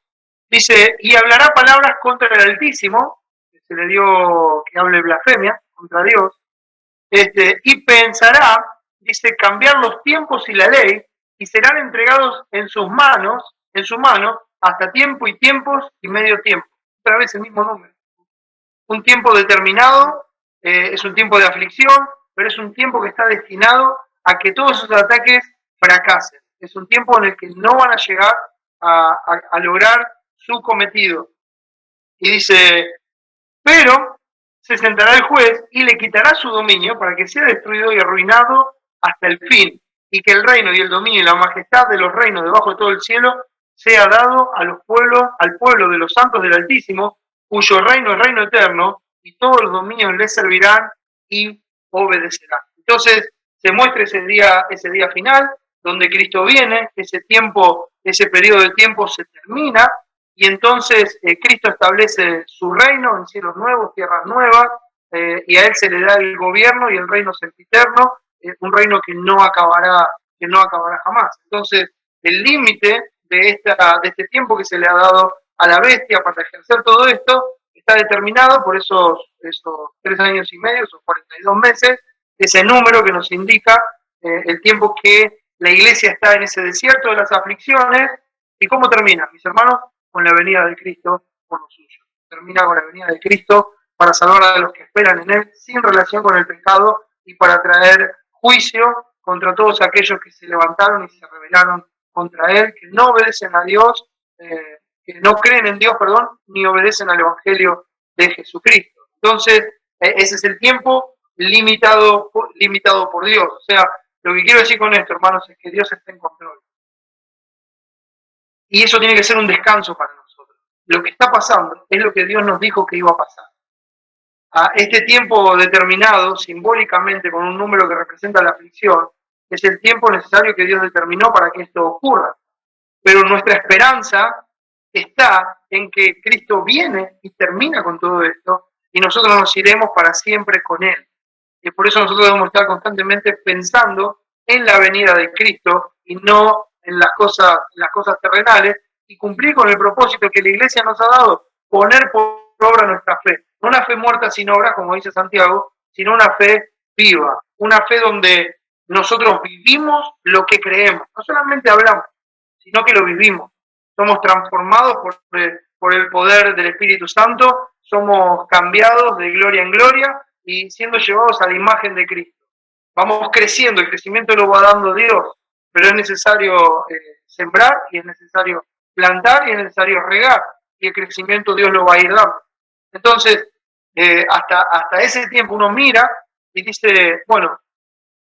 Dice, y hablará palabras contra el Altísimo, que se le dio que hable blasfemia contra Dios, y pensará, dice, cambiar los tiempos y la ley, y serán entregados en su mano, hasta tiempo y tiempos y medio tiempo. Otra vez el mismo número. Un tiempo determinado, es un tiempo de aflicción, pero es un tiempo que está destinado a que todos esos ataques fracasen. Es un tiempo en el que no van a llegar a lograr su cometido. Y dice, pero se sentará el juez y le quitará su dominio para que sea destruido y arruinado hasta el fin, y que el reino y el dominio y la majestad de los reinos debajo de todo el cielo sea dado a los pueblos, al pueblo de los santos del Altísimo, cuyo reino es reino eterno, y todos los dominios les servirán y obedecerán. Entonces se muestra ese día final, donde Cristo viene, ese tiempo, ese periodo de tiempo se termina, y entonces Cristo establece su reino en cielos nuevos, tierras nuevas, y a Él se le da el gobierno y el reino sempiterno, un reino que no acabará jamás. Entonces, el límite de este tiempo que se le ha dado a la bestia para ejercer todo esto está está determinado por esos 3 años y medio, esos 42 meses, ese número que nos indica el tiempo que la iglesia está en ese desierto de las aflicciones. ¿Y cómo termina, mis hermanos? Con la venida de Cristo por los suyos. Termina con la venida de Cristo para salvar a los que esperan en Él sin relación con el pecado y para traer juicio contra todos aquellos que se levantaron y se rebelaron contra Él, que no obedecen a Dios, que no creen en Dios, perdón, ni obedecen al Evangelio de Jesucristo. Entonces, ese es el tiempo limitado por Dios. O sea, lo que quiero decir con esto, hermanos, es que Dios está en control. Y eso tiene que ser un descanso para nosotros. Lo que está pasando es lo que Dios nos dijo que iba a pasar. A este tiempo determinado, simbólicamente, con un número que representa la aflicción, es el tiempo necesario que Dios determinó para que esto ocurra. Pero nuestra esperanza está en que Cristo viene y termina con todo esto, y nosotros nos iremos para siempre con Él. Y por eso nosotros debemos estar constantemente pensando en la venida de Cristo y no en las cosas terrenales, y cumplir con el propósito que la Iglesia nos ha dado, poner por obra nuestra fe. No una fe muerta sin obra, como dice Santiago, sino una fe viva, una fe donde nosotros vivimos lo que creemos, no solamente hablamos, sino que lo vivimos. Somos transformados por el poder del Espíritu Santo, somos cambiados de gloria en gloria y siendo llevados a la imagen de Cristo. Vamos creciendo, el crecimiento lo va dando Dios, pero es necesario sembrar y es necesario plantar y es necesario regar, y el crecimiento Dios lo va a ir dando. Entonces, hasta ese tiempo uno mira y dice, bueno,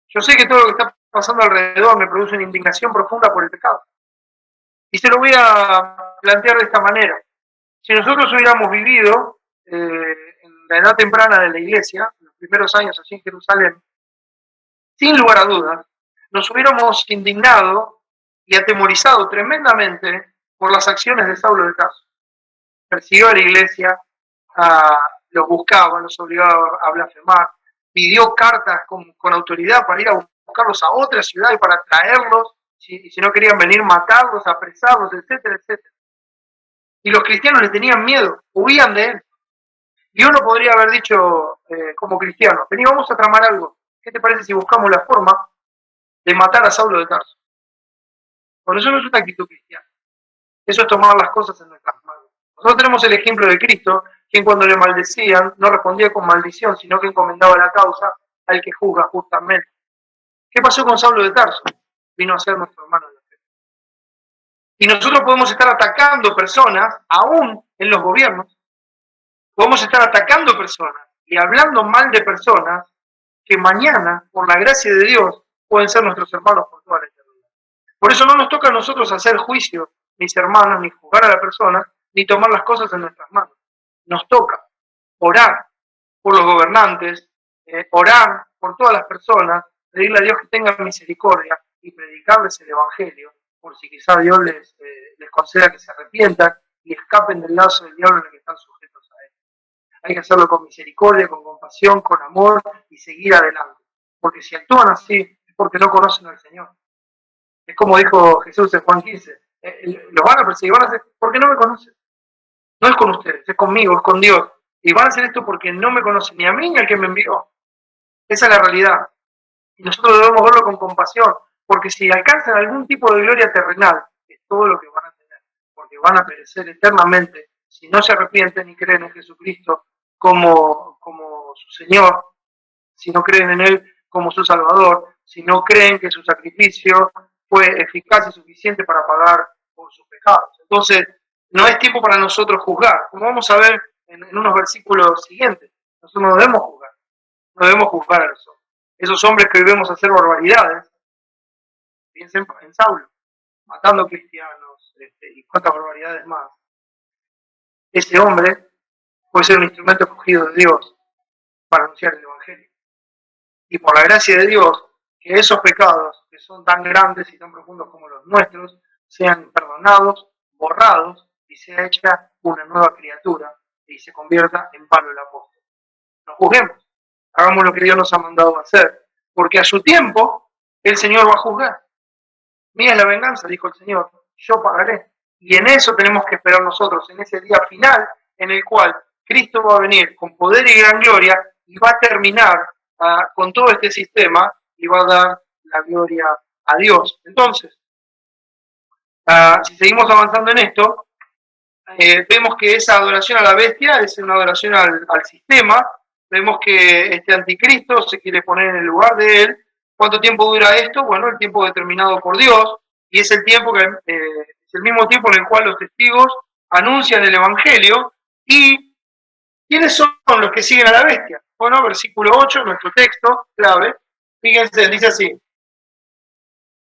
yo sé que todo lo que está pasando alrededor me produce una indignación profunda por el pecado. Y se lo voy a plantear de esta manera. Si nosotros hubiéramos vivido en la edad temprana de la iglesia, en los primeros años allí en Jerusalén, sin lugar a dudas, nos hubiéramos indignado y atemorizado tremendamente por las acciones de Saulo de Tarso. Persiguió a la iglesia, los buscaba, los obligaba a blasfemar, pidió cartas con autoridad para ir a buscarlos a otra ciudad y para traerlos, si no querían venir, matarlos, apresarlos, etcétera, etcétera. Y los cristianos le tenían miedo, huían de él. Y uno podría haber dicho, como cristiano, vení, vamos a tramar algo. ¿Qué te parece si buscamos la forma de matar a Saulo de Tarso? Por eso no es una actitud cristiana. Eso es tomar las cosas en nuestras manos. Nosotros tenemos el ejemplo de Cristo, quien cuando le maldecían no respondía con maldición, sino que encomendaba la causa al que juzga justamente. ¿Qué pasó con Saulo de Tarso? Vino a ser nuestro hermano en la fe. Y nosotros podemos estar atacando personas, aún en los gobiernos, podemos estar atacando personas y hablando mal de personas que mañana, por la gracia de Dios, pueden ser nuestros hermanos por toda la eternidad. Por eso no nos toca a nosotros hacer juicio, mis hermanos, ni juzgar a la persona, ni tomar las cosas en nuestras manos. Nos toca orar por los gobernantes, orar por todas las personas, pedirle a Dios que tenga misericordia y predicarles el Evangelio, por si quizá Dios les conceda que se arrepientan y escapen del lazo del diablo en el que están sujetos a él. Hay que hacerlo con misericordia, con compasión, con amor y seguir adelante. Porque si actúan así es porque no conocen al Señor. Es como dijo Jesús en Juan 15, los van a perseguir, van a hacer porque no me conocen. No es con ustedes, es conmigo, es con Dios. Y van a hacer esto porque no me conocen ni a mí ni al que me envió. Esa es la realidad. Y nosotros debemos verlo con compasión, porque si alcanzan algún tipo de gloria terrenal, es todo lo que van a tener, porque van a perecer eternamente si no se arrepienten y creen en Jesucristo como su Señor, si no creen en Él como su Salvador, si no creen que su sacrificio fue eficaz y suficiente para pagar por sus pecados. Entonces, no es tiempo para nosotros juzgar, como vamos a ver en unos versículos siguientes. Nosotros no debemos juzgar a los hombres. Esos hombres que hoy vemos hacer barbaridades, piensen en Saulo, matando cristianos y cuántas barbaridades más. Ese hombre puede ser un instrumento escogido de Dios para anunciar el Evangelio. Y por la gracia de Dios, que esos pecados, que son tan grandes y tan profundos como los nuestros, sean perdonados, borrados y sea hecha una nueva criatura y se convierta en Pablo el apóstol. No juzguemos, hagamos lo que Dios nos ha mandado a hacer, porque a su tiempo el Señor va a juzgar. Mía es la venganza, dijo el Señor, yo pagaré. Y en eso tenemos que esperar nosotros, en ese día final en el cual Cristo va a venir con poder y gran gloria y va a terminar con todo este sistema y va a dar la gloria a Dios. Entonces, si seguimos avanzando en esto, vemos que esa adoración a la bestia es una adoración al sistema. Vemos que este anticristo se quiere poner en el lugar de él. ¿Cuánto tiempo dura esto? Bueno, el tiempo determinado por Dios, y es el tiempo que es el mismo tiempo en el cual los testigos anuncian el evangelio. ¿Y quiénes son los que siguen a la bestia? Bueno, versículo 8, nuestro texto clave, fíjense, dice así: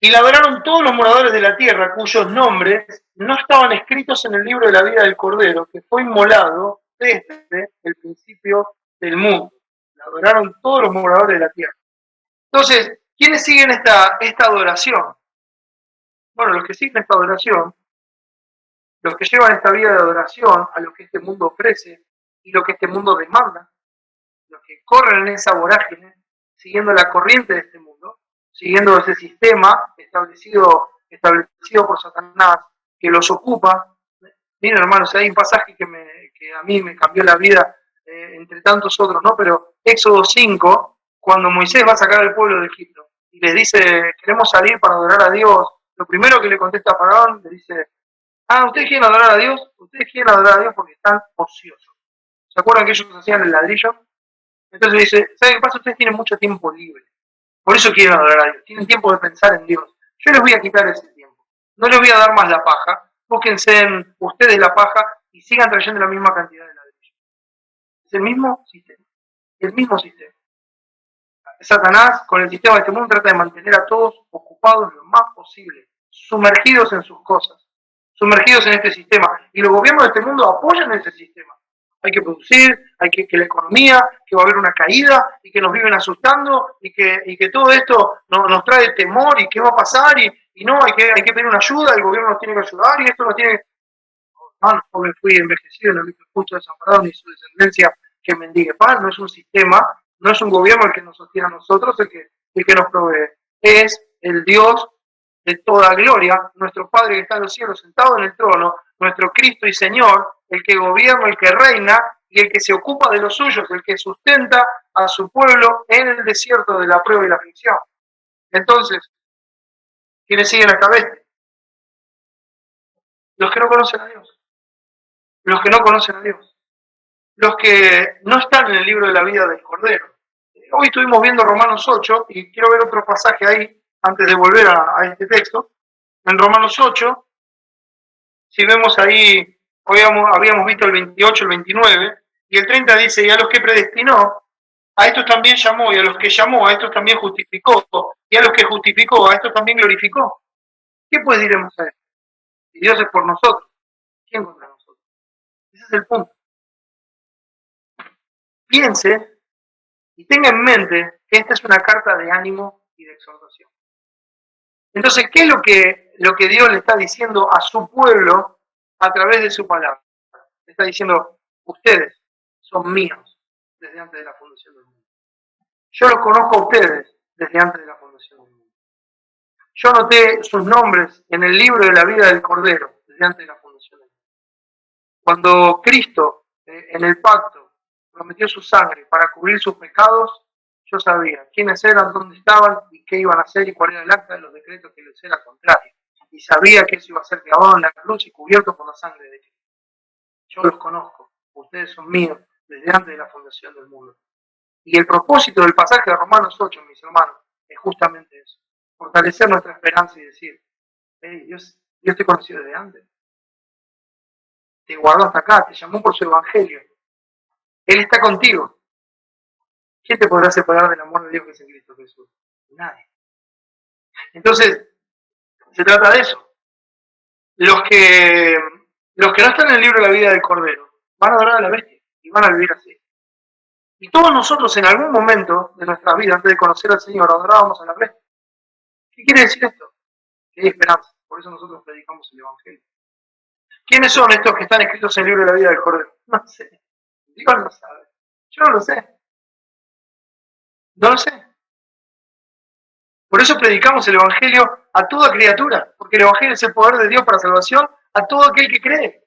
y la adoraron todos los moradores de la tierra, cuyos nombres no estaban escritos en el libro de la vida del Cordero, que fue inmolado desde el principio del mundo. La adoraron todos los moradores de la tierra. Entonces, ¿quiénes siguen esta adoración? Bueno, los que siguen esta adoración, los que llevan esta vida de adoración a lo que este mundo ofrece y lo que este mundo demanda, los que corren en esa vorágine, siguiendo la corriente de este mundo, siguiendo ese sistema establecido por Satanás, que los ocupa. Miren, hermanos, hay un pasaje que a mí me cambió la vida, entre tantos otros, ¿no? Pero Éxodo 5, cuando Moisés va a sacar al pueblo de Egipto y les dice, queremos salir para adorar a Dios, lo primero que le contesta a Faraón, le dice, ¿ustedes quieren adorar a Dios? Ustedes quieren adorar a Dios porque están ociosos. ¿Se acuerdan que ellos hacían el ladrillo? Entonces dice, ¿saben qué pasa? Ustedes tienen mucho tiempo libre. Por eso quieren adorar a Dios. Tienen tiempo de pensar en Dios. Yo les voy a quitar ese tiempo. No les voy a dar más la paja. Búsquense en ustedes la paja y sigan trayendo la misma cantidad de ladrillos. Es el mismo sistema. El mismo sistema. Satanás, con el sistema de este mundo, trata de mantener a todos ocupados lo más posible, sumergidos en sus cosas, sumergidos en este sistema. Y los gobiernos de este mundo apoyan ese sistema. Hay que producir, hay que la economía, que va a haber una caída y que nos viven asustando y que todo esto nos trae temor y qué va a pasar y no, hay que pedir una ayuda, el gobierno nos tiene que ayudar y esto nos tiene que... No me fui envejecido, no he visto el justo desamparado ni su descendencia que mendigue pan. No es un sistema, no es un gobierno el que nos sostiene a nosotros, el que nos provee. Es el Dios de toda gloria, nuestro Padre que está en los cielos, sentado en el trono, nuestro Cristo y Señor, el que gobierna, el que reina y el que se ocupa de los suyos, el que sustenta a su pueblo en el desierto de la prueba y la aflicción. Entonces, ¿quiénes siguen esta bestia? Los que no conocen a Dios. Los que no conocen a Dios. Los que no están en el libro de la vida del Cordero. Hoy estuvimos viendo Romanos 8 y quiero ver otro pasaje ahí antes de volver a este texto. En Romanos 8, si vemos ahí, hoy habíamos visto el 28, el 29, y el 30 dice, y a los que predestinó, a estos también llamó, y a los que llamó, a estos también justificó, y a los que justificó, a estos también glorificó. ¿Qué pues diremos a esto? Si Dios es por nosotros, ¿quién contra nosotros? Ese es el punto. Piense y tenga en mente que esta es una carta de ánimo y de exhortación. Entonces, ¿qué es lo que Dios le está diciendo a su pueblo a través de su palabra? Le está diciendo, ustedes son míos desde antes de la fundación del mundo. Yo los conozco a ustedes desde antes de la fundación del mundo. Yo anoté sus nombres en el libro de la vida del Cordero desde antes de la fundación del mundo. Cuando Cristo, en el pacto, prometió su sangre para cubrir sus pecados, yo sabía quiénes eran, dónde estaban y qué iban a hacer y cuál era el acta de los decretos que les era contrario. Y sabía que eso iba a ser clavado en la cruz y cubierto por la sangre de Cristo. Yo los conozco, ustedes son míos desde antes de la fundación del mundo. Y el propósito del pasaje de Romanos 8, mis hermanos, es justamente eso. Fortalecer nuestra esperanza y decir, hey, Dios te conoció desde antes. Te guardó hasta acá, te llamó por su evangelio. Él está contigo. ¿Quién te podrá separar del amor de Dios que es en Cristo Jesús? Nadie. Entonces, se trata de eso. Los que no están en el libro de la vida del Cordero van a adorar a la bestia y van a vivir así. Y todos nosotros en algún momento de nuestra vida, antes de conocer al Señor, adorábamos a la bestia. ¿Qué quiere decir esto? Que hay esperanza. Por eso nosotros predicamos el Evangelio. ¿Quiénes son estos que están escritos en el libro de la vida del Cordero? No sé. Dios lo sabe. Yo no lo sé. No lo sé. Por eso predicamos el Evangelio a toda criatura, porque el Evangelio es el poder de Dios para salvación a todo aquel que cree.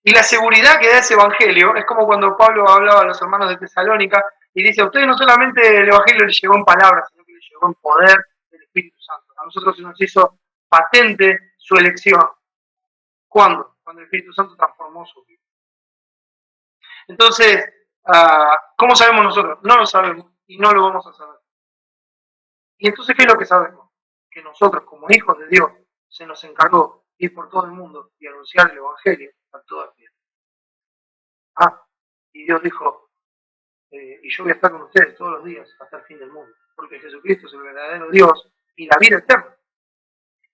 Y la seguridad que da ese evangelio es como cuando Pablo hablaba a los hermanos de Tesalónica y dice, a ustedes no solamente el evangelio les llegó en palabras, sino que les llegó en poder del Espíritu Santo. A nosotros se nos hizo patente su elección. ¿Cuándo? Cuando el Espíritu Santo transformó su vida. Entonces, ¿cómo sabemos nosotros? No lo sabemos y no lo vamos a saber. Y entonces, ¿qué es lo que sabemos? Que nosotros, como hijos de Dios, se nos encargó ir por todo el mundo y anunciar el evangelio a todas partes. Y Dios dijo, y yo voy a estar con ustedes todos los días hasta el fin del mundo, porque Jesucristo es el verdadero Dios y la vida eterna.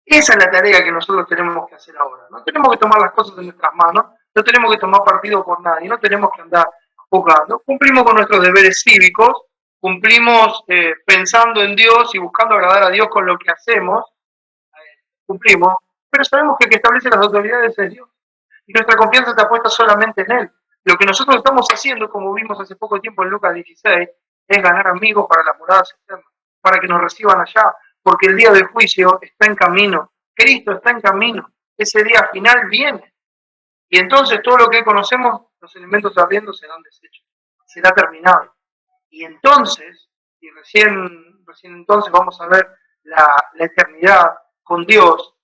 Esa es la tarea que nosotros tenemos que hacer ahora. No tenemos que tomar las cosas en nuestras manos, no tenemos que tomar partido por nadie, no tenemos que andar jugando. Cumplimos con nuestros deberes cívicos, cumplimos pensando en Dios y buscando agradar a Dios con lo que hacemos, cumplimos, pero sabemos que el que establece las autoridades es Dios. Y nuestra confianza está puesta solamente en Él. Lo que nosotros estamos haciendo, como vimos hace poco tiempo en Lucas 16, es ganar amigos para las moradas eternas, para que nos reciban allá, porque el día del juicio está en camino, Cristo está en camino, ese día final viene. Y entonces todo lo que conocemos, los elementos ardiendo serán deshechos, será terminado. Y entonces, y recién entonces vamos a ver la eternidad con Dios,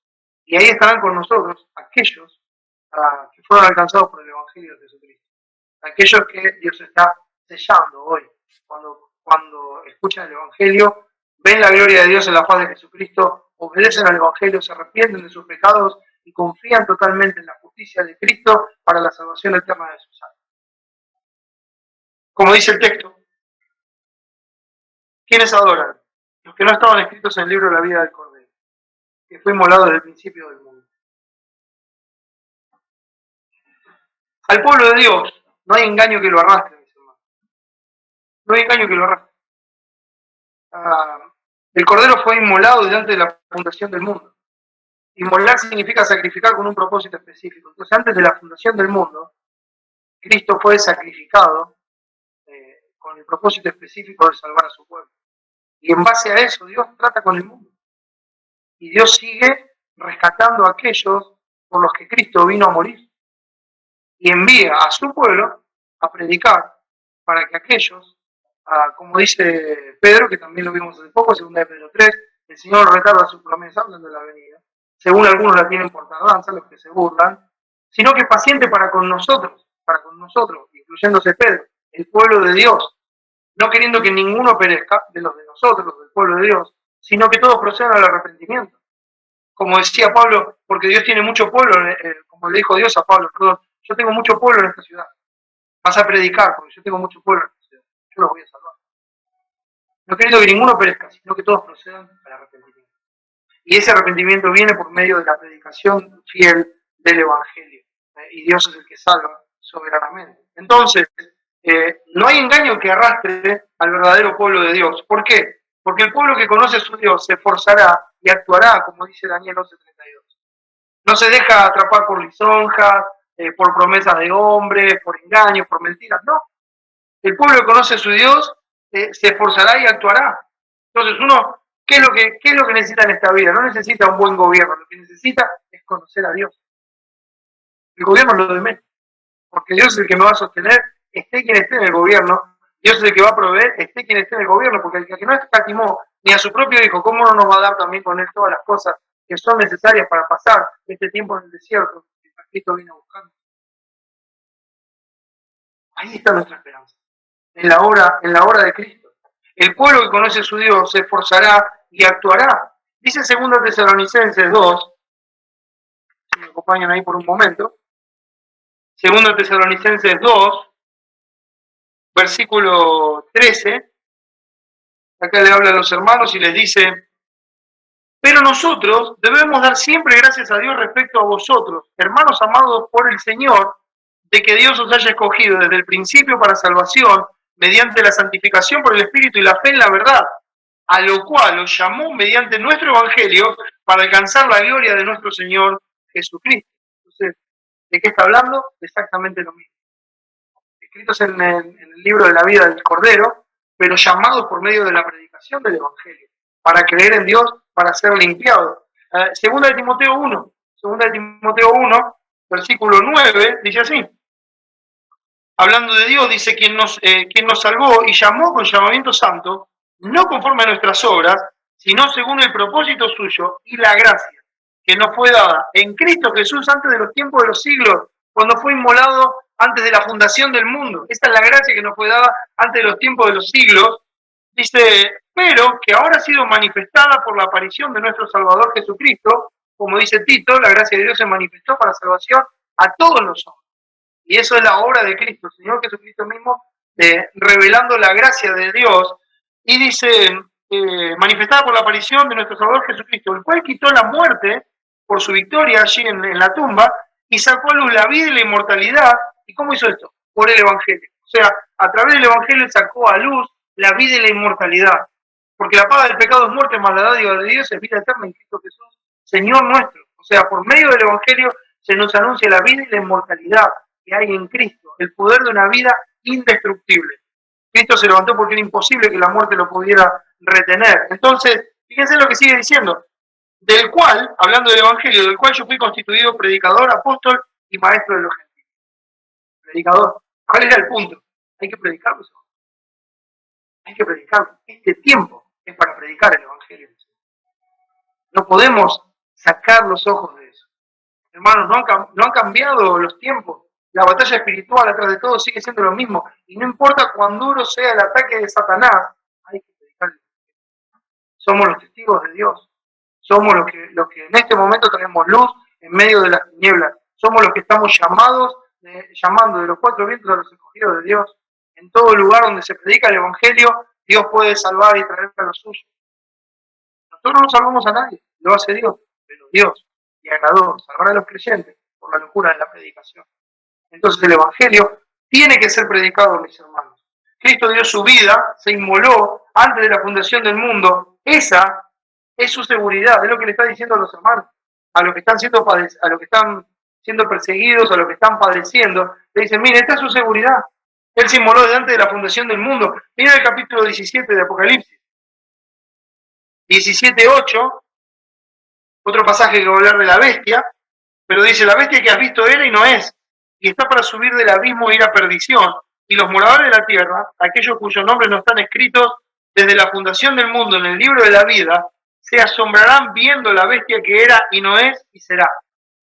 y ahí estarán con nosotros aquellos que fueron alcanzados por el Evangelio de Jesucristo. Aquellos que Dios está sellando hoy. Cuando escuchan el Evangelio, ven la gloria de Dios en la faz de Jesucristo, obedecen al Evangelio, se arrepienten de sus pecados y confían totalmente en la justicia de Cristo para la salvación eterna de sus almas. Como dice el texto, ¿quiénes adoran? Los que no estaban escritos en el libro de la vida del Cordero, que fue inmolado desde el principio del mundo. Al pueblo de Dios no hay engaño que lo arrastre, mis hermanos. No hay engaño que lo arrastre. El Cordero fue inmolado delante de la fundación del mundo. Inmolar significa sacrificar con un propósito específico. Entonces, antes de la fundación del mundo, Cristo fue sacrificado con el propósito específico de salvar a su pueblo. Y en base a eso, Dios trata con el mundo. Y Dios sigue rescatando a aquellos por los que Cristo vino a morir. Y envía a su pueblo a predicar para que aquellos, como dice Pedro, que también lo vimos hace poco, 2 de Pedro 3, el Señor retarda su promesa, hablando de la venida. Según algunos la tienen por tardanza, los que se burlan, sino que paciente para con nosotros, incluyéndose Pedro, el pueblo de Dios, no queriendo que ninguno perezca de los de nosotros, del pueblo de Dios, sino que todos procedan al arrepentimiento. Como decía Pablo, porque Dios tiene mucho pueblo, como le dijo Dios a Pablo, perdón, yo tengo mucho pueblo en esta ciudad. Vas a predicar, porque yo tengo mucho pueblo en esta ciudad. Yo los voy a salvar. No queriendo que ninguno perezca, sino que todos procedan al arrepentimiento. Y ese arrepentimiento viene por medio de la predicación fiel del Evangelio. Y Dios es el que salva soberanamente. Entonces, no hay engaño que arrastre al verdadero pueblo de Dios. ¿Por qué? Porque el pueblo que conoce a su Dios se esforzará y actuará, como dice Daniel 11:32. No se deja atrapar por lisonjas, por promesas de hombres, por engaños, por mentiras, no. El pueblo que conoce a su Dios se esforzará y actuará. Entonces uno, ¿qué es lo que necesita en esta vida? No necesita un buen gobierno, lo que necesita es conocer a Dios. El gobierno es lo de menos, porque Dios es el que me va a sostener, esté quien esté en el gobierno, Dios es el que va a proveer, esté quien esté en el gobierno, porque el que no escatimó ni a su propio hijo, ¿cómo no nos va a dar también con él todas las cosas que son necesarias para pasar este tiempo en el desierto que Cristo viene buscando? Ahí está nuestra esperanza, en la obra de Cristo. El pueblo que conoce a su Dios se esforzará y actuará. Dice 2 Tesalonicenses 2, si me acompañan ahí por un momento, 2 Tesalonicenses 2, versículo 13, acá le habla a los hermanos y les dice: pero nosotros debemos dar siempre gracias a Dios respecto a vosotros, hermanos amados por el Señor, de que Dios os haya escogido desde el principio para salvación, mediante la santificación por el Espíritu y la fe en la verdad, a lo cual os llamó mediante nuestro Evangelio para alcanzar la gloria de nuestro Señor Jesucristo. Entonces, ¿de qué está hablando? Exactamente lo mismo. Escritos en el libro de la vida del Cordero, pero llamados por medio de la predicación del Evangelio, para creer en Dios, para ser limpiados. Segunda de Timoteo 1, versículo 9, dice así. Hablando de Dios, dice quien nos salvó y llamó con llamamiento santo, no conforme a nuestras obras, sino según el propósito suyo y la gracia que nos fue dada en Cristo Jesús antes de los tiempos de los siglos, cuando fue inmolado antes de la fundación del mundo. Esta es la gracia que nos fue dada antes de los tiempos de los siglos. Dice, pero que ahora ha sido manifestada por la aparición de nuestro Salvador Jesucristo, como dice Tito, la gracia de Dios se manifestó para salvación a todos los hombres. Y eso es la obra de Cristo, el Señor Jesucristo mismo, revelando la gracia de Dios. Y dice, manifestada por la aparición de nuestro Salvador Jesucristo, el cual quitó la muerte por su victoria allí en la tumba y sacó a luz la vida y la inmortalidad. ¿Y cómo hizo esto? Por el Evangelio. O sea, a través del Evangelio sacó a luz la vida y la inmortalidad. Porque la paga del pecado es muerte, más la dádiva de Dios es vida eterna en Cristo Jesús, Señor nuestro. O sea, por medio del Evangelio se nos anuncia la vida y la inmortalidad que hay en Cristo, el poder de una vida indestructible. Cristo se levantó porque era imposible que la muerte lo pudiera retener. Entonces, fíjense lo que sigue diciendo, del cual, hablando del Evangelio, del cual yo fui constituido predicador, apóstol y maestro de los gentiles. Predicador. ¿Cuál era el punto? Hay que predicarlo. Hay que predicarlo. Este tiempo es para predicar el Evangelio. No podemos sacar los ojos de eso. Hermanos, no han cambiado los tiempos. La batalla espiritual atrás de todo sigue siendo lo mismo. Y no importa cuán duro sea el ataque de Satanás, hay que predicar. Somos los testigos de Dios. Somos los que en este momento tenemos luz en medio de las tinieblas. Somos los que estamos llamando de los cuatro vientos a los escogidos de Dios. En todo lugar donde se predica el Evangelio, Dios puede salvar y traer a los suyos. Nosotros no salvamos a nadie, lo hace Dios. Pero Dios, y ganador, salvará a los creyentes por la locura de la predicación. Entonces el Evangelio tiene que ser predicado, mis hermanos. Cristo dio su vida, se inmoló antes de la fundación del mundo. Esa es su seguridad, es lo que le está diciendo a los hermanos, a los que están siendo perseguidos, a los que están padeciendo. Le dicen, mire, esta es su seguridad. Él se inmoló desde antes de la fundación del mundo. Mira el capítulo 17 de Apocalipsis. 17:8, otro pasaje que va a hablar de la bestia, pero dice, la bestia que has visto era y no es, y está para subir del abismo e ir a perdición, y los moradores de la tierra, aquellos cuyos nombres no están escritos desde la fundación del mundo en el libro de la vida, se asombrarán viendo la bestia que era y no es y será.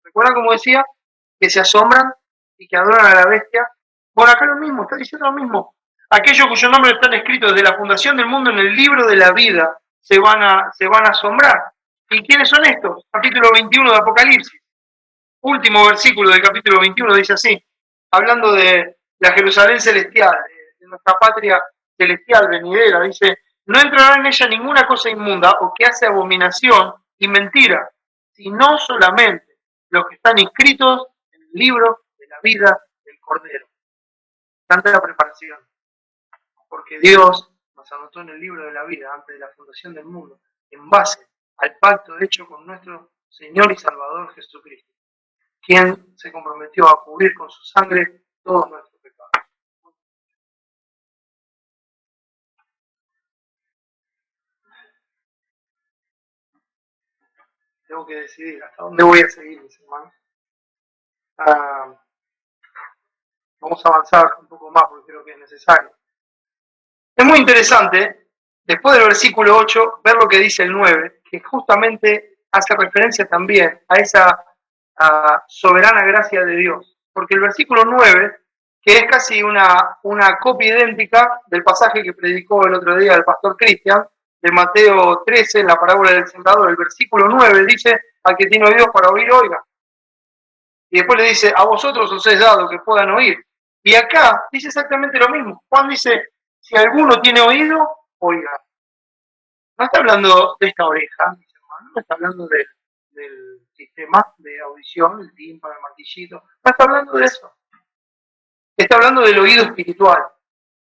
¿Recuerdan cómo decía? Que se asombran y que adoran a la bestia. Bueno, acá lo mismo, está diciendo lo mismo. Aquellos cuyos nombres están escritos desde la fundación del mundo en el libro de la vida se van a asombrar. ¿Y quiénes son estos? Capítulo 21 de Apocalipsis. Último versículo del capítulo 21 dice así, hablando de la Jerusalén celestial, de nuestra patria celestial venidera, dice, no entrará en ella ninguna cosa inmunda o que hace abominación y mentira, sino solamente los que están inscritos en el libro de la vida del Cordero. Tanta la preparación, porque Dios nos anotó en el libro de la vida antes de la fundación del mundo, en base al pacto hecho con nuestro Señor y Salvador Jesucristo, quien se comprometió a cubrir con su sangre todos nuestros pecados. Tengo que decidir hasta dónde voy a seguir, mis hermanos. Vamos a avanzar un poco más porque creo que es necesario. Es muy interesante, después del versículo 8, ver lo que dice el 9, que justamente hace referencia también a esa soberana gracia de Dios. Porque el versículo 9, que es casi una copia idéntica del pasaje que predicó el otro día el pastor Cristian, de Mateo 13, la parábola del sembrador, el versículo 9 dice, al que tiene oídos para oír, oiga. Y después le dice, a vosotros os es dado que puedan oír. Y acá dice exactamente lo mismo. Juan dice, si alguno tiene oído, oiga. No está hablando de esta oreja, mis hermanos, no está hablando del sistema de audición, el tímpano, el martillito. No está hablando de eso. Está hablando del oído espiritual.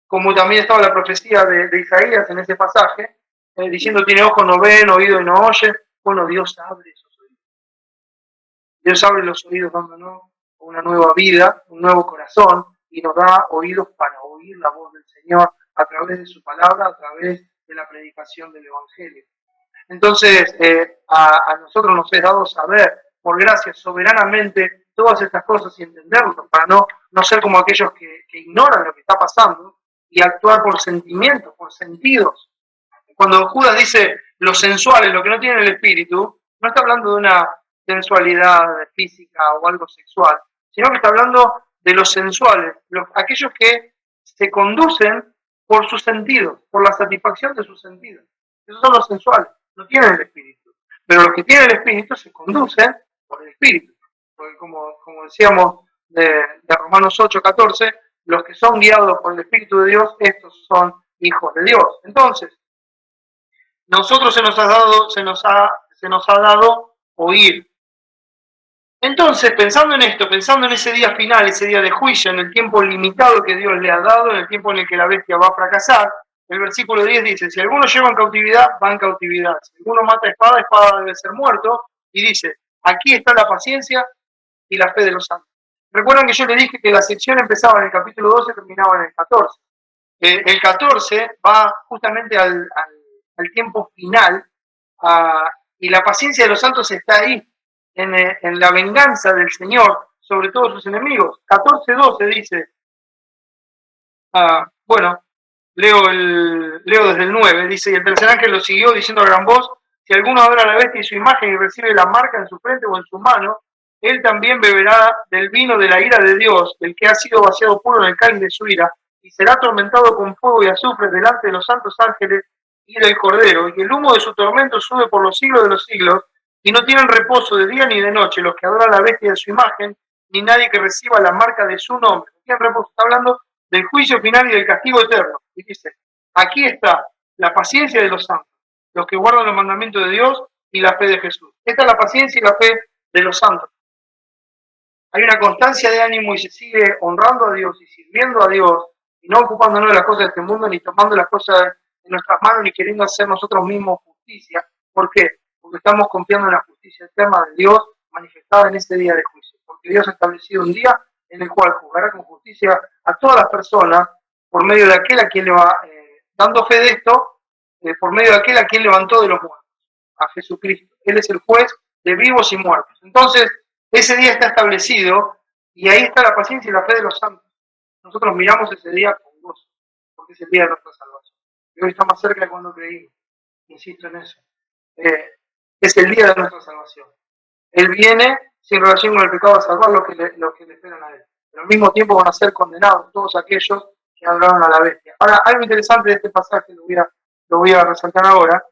Como también estaba la profecía de Isaías en ese pasaje, diciendo, tiene ojos no ven, oído y no oye. Bueno, Dios abre esos oídos. Dios abre los oídos dándonos una nueva vida, un nuevo corazón, y nos da oídos para oír la voz del Señor a través de su palabra, a través de la predicación del Evangelio. Entonces, a nosotros nos es dado saber, por gracia, soberanamente, todas estas cosas y entenderlo, para no ser como aquellos que ignoran lo que está pasando y actuar por sentimientos, por sentidos. Cuando Judas dice los sensuales, lo que no tiene el espíritu, no está hablando de una sensualidad física o algo sexual, sino que está hablando de los sensuales, aquellos que se conducen por sus sentidos, por la satisfacción de sus sentidos. Esos son los sensuales, no tienen el espíritu. Pero los que tienen el espíritu se conducen por el espíritu. Porque como decíamos de Romanos 8:14, los que son guiados por el Espíritu de Dios, estos son hijos de Dios. Entonces, nosotros se nos ha dado oír. Entonces, pensando en esto, pensando en ese día final, ese día de juicio, en el tiempo limitado que Dios le ha dado, en el tiempo en el que la bestia va a fracasar, el versículo 10 dice, si alguno lleva en cautividad, va en cautividad. Si alguno mata espada, espada debe ser muerto. Y dice, aquí está la paciencia y la fe de los santos. Recuerdan que yo les dije que la sección empezaba en el capítulo 12 y terminaba en el 14. El 14 va justamente al tiempo final y la paciencia de los santos está ahí, en la venganza del Señor sobre todos sus enemigos. 14:12 dice, bueno, leo desde el 9, dice, y el tercer ángel lo siguió diciendo a gran voz, si alguno adora a la bestia y su imagen y recibe la marca en su frente o en su mano, él también beberá del vino de la ira de Dios, el que ha sido vaciado puro en el cáliz de su ira, y será atormentado con fuego y azufre delante de los santos ángeles y del Cordero, y el humo de su tormento sube por los siglos de los siglos, y no tienen reposo de día ni de noche los que adoran a la bestia de su imagen, ni nadie que reciba la marca de su nombre. No tienen reposo, está hablando del juicio final y del castigo eterno. Y dice, aquí está la paciencia de los santos, los que guardan los mandamientos de Dios y la fe de Jesús. Esta es la paciencia y la fe de los santos. Hay una constancia de ánimo y se sigue honrando a Dios y sirviendo a Dios y no ocupándonos de las cosas de este mundo ni tomando las cosas en nuestras manos ni queriendo hacer nosotros mismos justicia. ¿Por qué? Porque estamos confiando en la justicia eterna de Dios manifestada en ese día de juicio. Porque Dios ha establecido un día en el cual juzgará con justicia a todas las personas por medio de aquel a quien le va dando fe de esto, por medio de aquel a quien levantó de los muertos, a Jesucristo. Él es el juez de vivos y muertos. Entonces, ese día está establecido y ahí está la paciencia y la fe de los santos. Nosotros miramos ese día con gozo, porque es el día de nuestra salvación. Y hoy está más cerca de cuando creímos. Insisto en eso. Es el día de nuestra salvación. Él viene sin relación con el pecado a salvar los que le esperan a él. Pero al mismo tiempo van a ser condenados todos aquellos que adoraron a la bestia. Ahora, algo interesante de este pasaje, lo voy a resaltar ahora.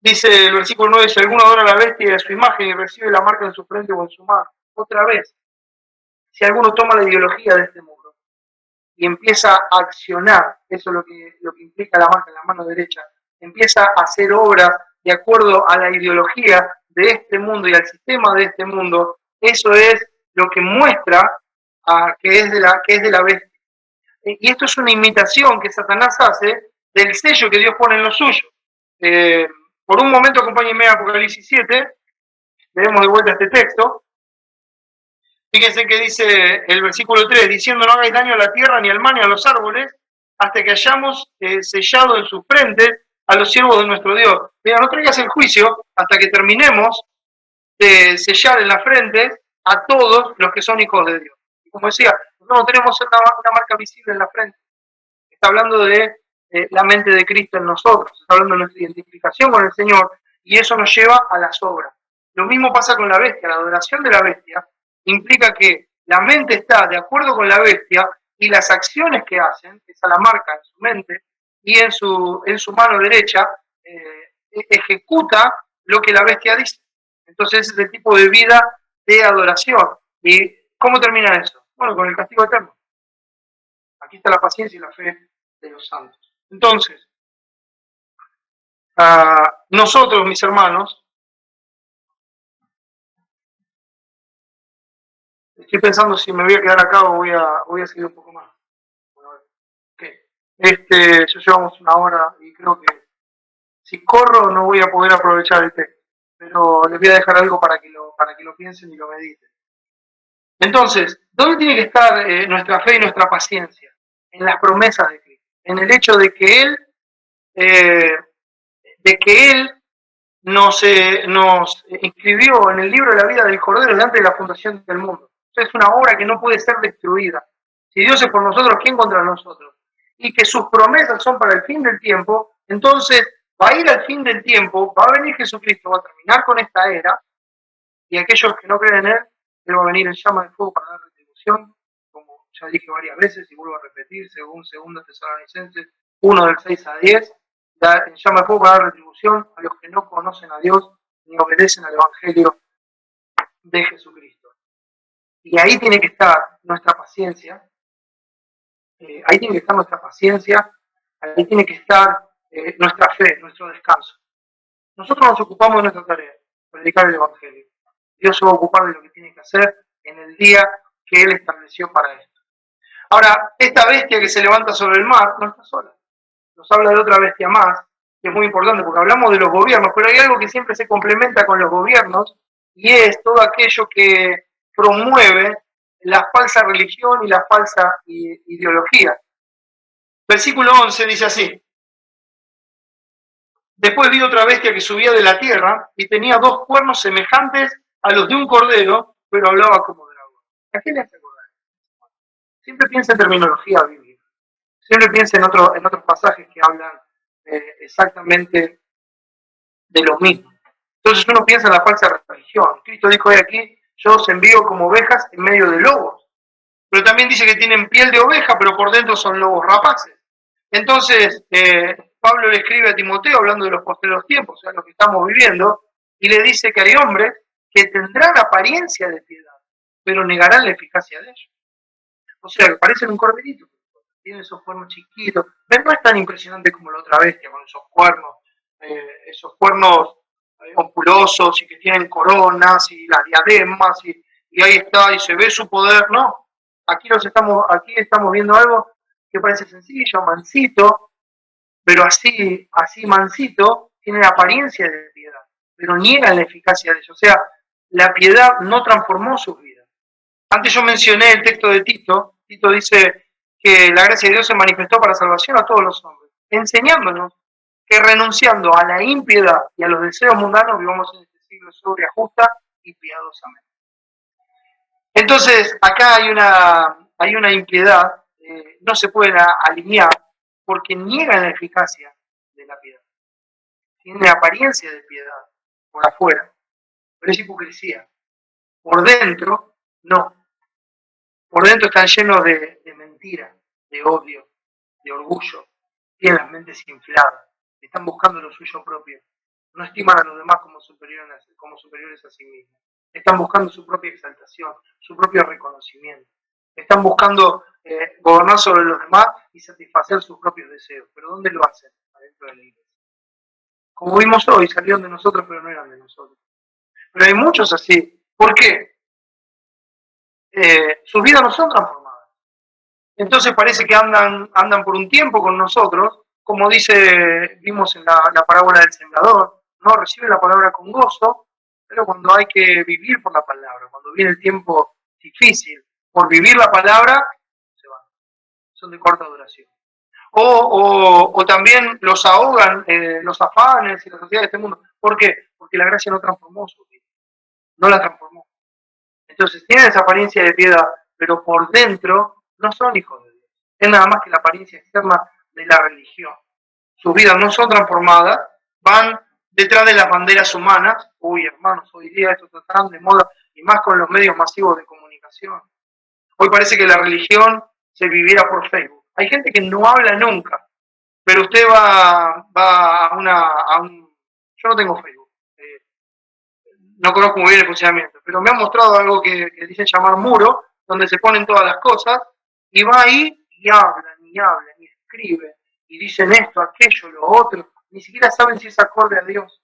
Dice el versículo 9, si alguno adora a la bestia y a su imagen y recibe la marca en su frente o en su mano. Otra vez, si alguno toma la ideología de este mundo y empieza a accionar, eso es lo que implica la marca en la mano derecha, empieza a hacer obras de acuerdo a la ideología de este mundo y al sistema de este mundo, eso es lo que muestra que es de la bestia. Y esto es una imitación que Satanás hace del sello que Dios pone en lo suyo. Por un momento acompáñenme a Apocalipsis 7, leemos de vuelta este texto. Fíjense que dice el versículo 3, diciendo no hagáis daño a la tierra, ni al mar, ni a los árboles, hasta que hayamos sellado en sus frentes a los siervos de nuestro Dios. Mira, no traigas el juicio hasta que terminemos de sellar en la frente a todos los que son hijos de Dios. Y como decía, no tenemos una marca visible en la frente. Está hablando de la mente de Cristo en nosotros, está hablando de nuestra identificación con el Señor, y eso nos lleva a las obras. Lo mismo pasa con la bestia, la adoración de la bestia implica que la mente está de acuerdo con la bestia y las acciones que hacen, esa la marca en su mente y en su mano derecha, ejecuta lo que la bestia dice. Entonces ese es el tipo de vida de adoración. ¿Y cómo termina eso? Bueno, con el castigo eterno. Aquí está la paciencia y la fe de los santos. Entonces, nosotros, mis hermanos, estoy pensando si me voy a quedar acá o voy a seguir un poco más. Bueno, okay. Ya llevamos una hora y creo que si corro no voy a poder aprovechar el texto, pero les voy a dejar algo para que lo piensen y lo mediten. Entonces, ¿dónde tiene que estar nuestra fe y nuestra paciencia? En las promesas de Cristo, en el hecho de que Él nos inscribió en el libro de la vida del Cordero antes de la fundación del mundo. es una obra que no puede ser destruida. Si Dios es por nosotros, ¿quién contra nosotros? Y que sus promesas son para el fin del tiempo, entonces va a ir al fin del tiempo, va a venir Jesucristo, va a terminar con esta era, y aquellos que no creen en Él va a venir en llama de fuego para dar retribución, como ya dije varias veces y vuelvo a repetir, según 2 Tesalonicenses 1 del 6 a 10, en llama de fuego para dar retribución a los que no conocen a Dios ni obedecen al Evangelio de Jesucristo. Y ahí tiene que estar nuestra paciencia, ahí tiene que estar nuestra paciencia, ahí tiene que estar nuestra fe, nuestro descanso. Nosotros nos ocupamos de nuestra tarea, predicar el Evangelio. Dios se va a ocupar de lo que tiene que hacer en el día que Él estableció para esto. Ahora, esta bestia que se levanta sobre el mar no está sola. Nos habla de otra bestia más, que es muy importante, porque hablamos de los gobiernos, pero hay algo que siempre se complementa con los gobiernos, y es todo aquello que promueve la falsa religión y la falsa ideología. Versículo 11 dice así: después vi otra bestia que subía de la tierra y tenía 2 cuernos semejantes a los de un cordero, pero hablaba como dragón. ¿A qué le hace acordar? Siempre piensa en terminología bíblica. Siempre piensa en otros pasajes que hablan exactamente de lo mismo. Entonces uno piensa en la falsa religión. Cristo dijo aquí: yo os envío como ovejas en medio de lobos. Pero también dice que tienen piel de oveja, pero por dentro son lobos rapaces. Entonces, Pablo le escribe a Timoteo, hablando de los postreros tiempos, o sea, lo que estamos viviendo, y le dice que hay hombres que tendrán apariencia de piedad, pero negarán la eficacia de ellos. O sea, que parecen un corderito, tienen esos cuernos chiquitos. No es tan impresionante como la otra bestia, con esos cuernos opulosos y que tienen coronas y las diademas, y ahí está, y se ve su poder. No, aquí estamos viendo algo que parece sencillo, mansito, pero así mansito, tiene la apariencia de piedad, pero niegan la eficacia de ello. O sea, la piedad no transformó sus vidas. Antes yo mencioné el texto de Tito. Tito dice que la gracia de Dios se manifestó para salvación a todos los hombres, enseñándonos que renunciando a la impiedad y a los deseos mundanos vivamos en este siglo sobria, justa y piadosamente. Entonces, acá hay una impiedad, no se pueden alinear porque niegan la eficacia de la piedad. Tiene apariencia de piedad por afuera, pero es hipocresía. Por dentro, no. Por dentro están llenos de mentira, de odio, de orgullo. Tienen las mentes infladas. Están buscando lo suyo propio. No estiman a los demás como superiores a sí mismos. Están buscando su propia exaltación, su propio reconocimiento. Están buscando gobernar sobre los demás y satisfacer sus propios deseos. ¿Pero dónde lo hacen? Adentro de la iglesia. Como vimos hoy, salieron de nosotros, pero no eran de nosotros. Pero hay muchos así. ¿Por qué? Sus vidas no son transformadas. Entonces parece que andan por un tiempo con nosotros, como vimos en la parábola del sembrador, no reciben la palabra con gozo, pero cuando hay que vivir por la palabra, cuando viene el tiempo difícil por vivir la palabra, se van, son de corta duración. O también los ahogan los afanes y las ansiedades de este mundo. ¿Por qué? Porque la gracia no transformó su vida, no la transformó. Entonces tienen esa apariencia de piedad, pero por dentro no son hijos de Dios. Es nada más que la apariencia externa de la religión. Sus vidas no son transformadas, van detrás de las banderas humanas. Uy, hermanos, hoy día esto está tan de moda, y más con los medios masivos de comunicación. Hoy parece que la religión se viviera por Facebook. Hay gente que no habla nunca, pero usted va a un... Yo no tengo Facebook. No conozco muy bien el funcionamiento, pero me han mostrado algo que dicen llamar muro, donde se ponen todas las cosas, y va ahí y hablan, y escriben, y dicen esto, aquello, lo otro, ni siquiera saben si es acorde a Dios.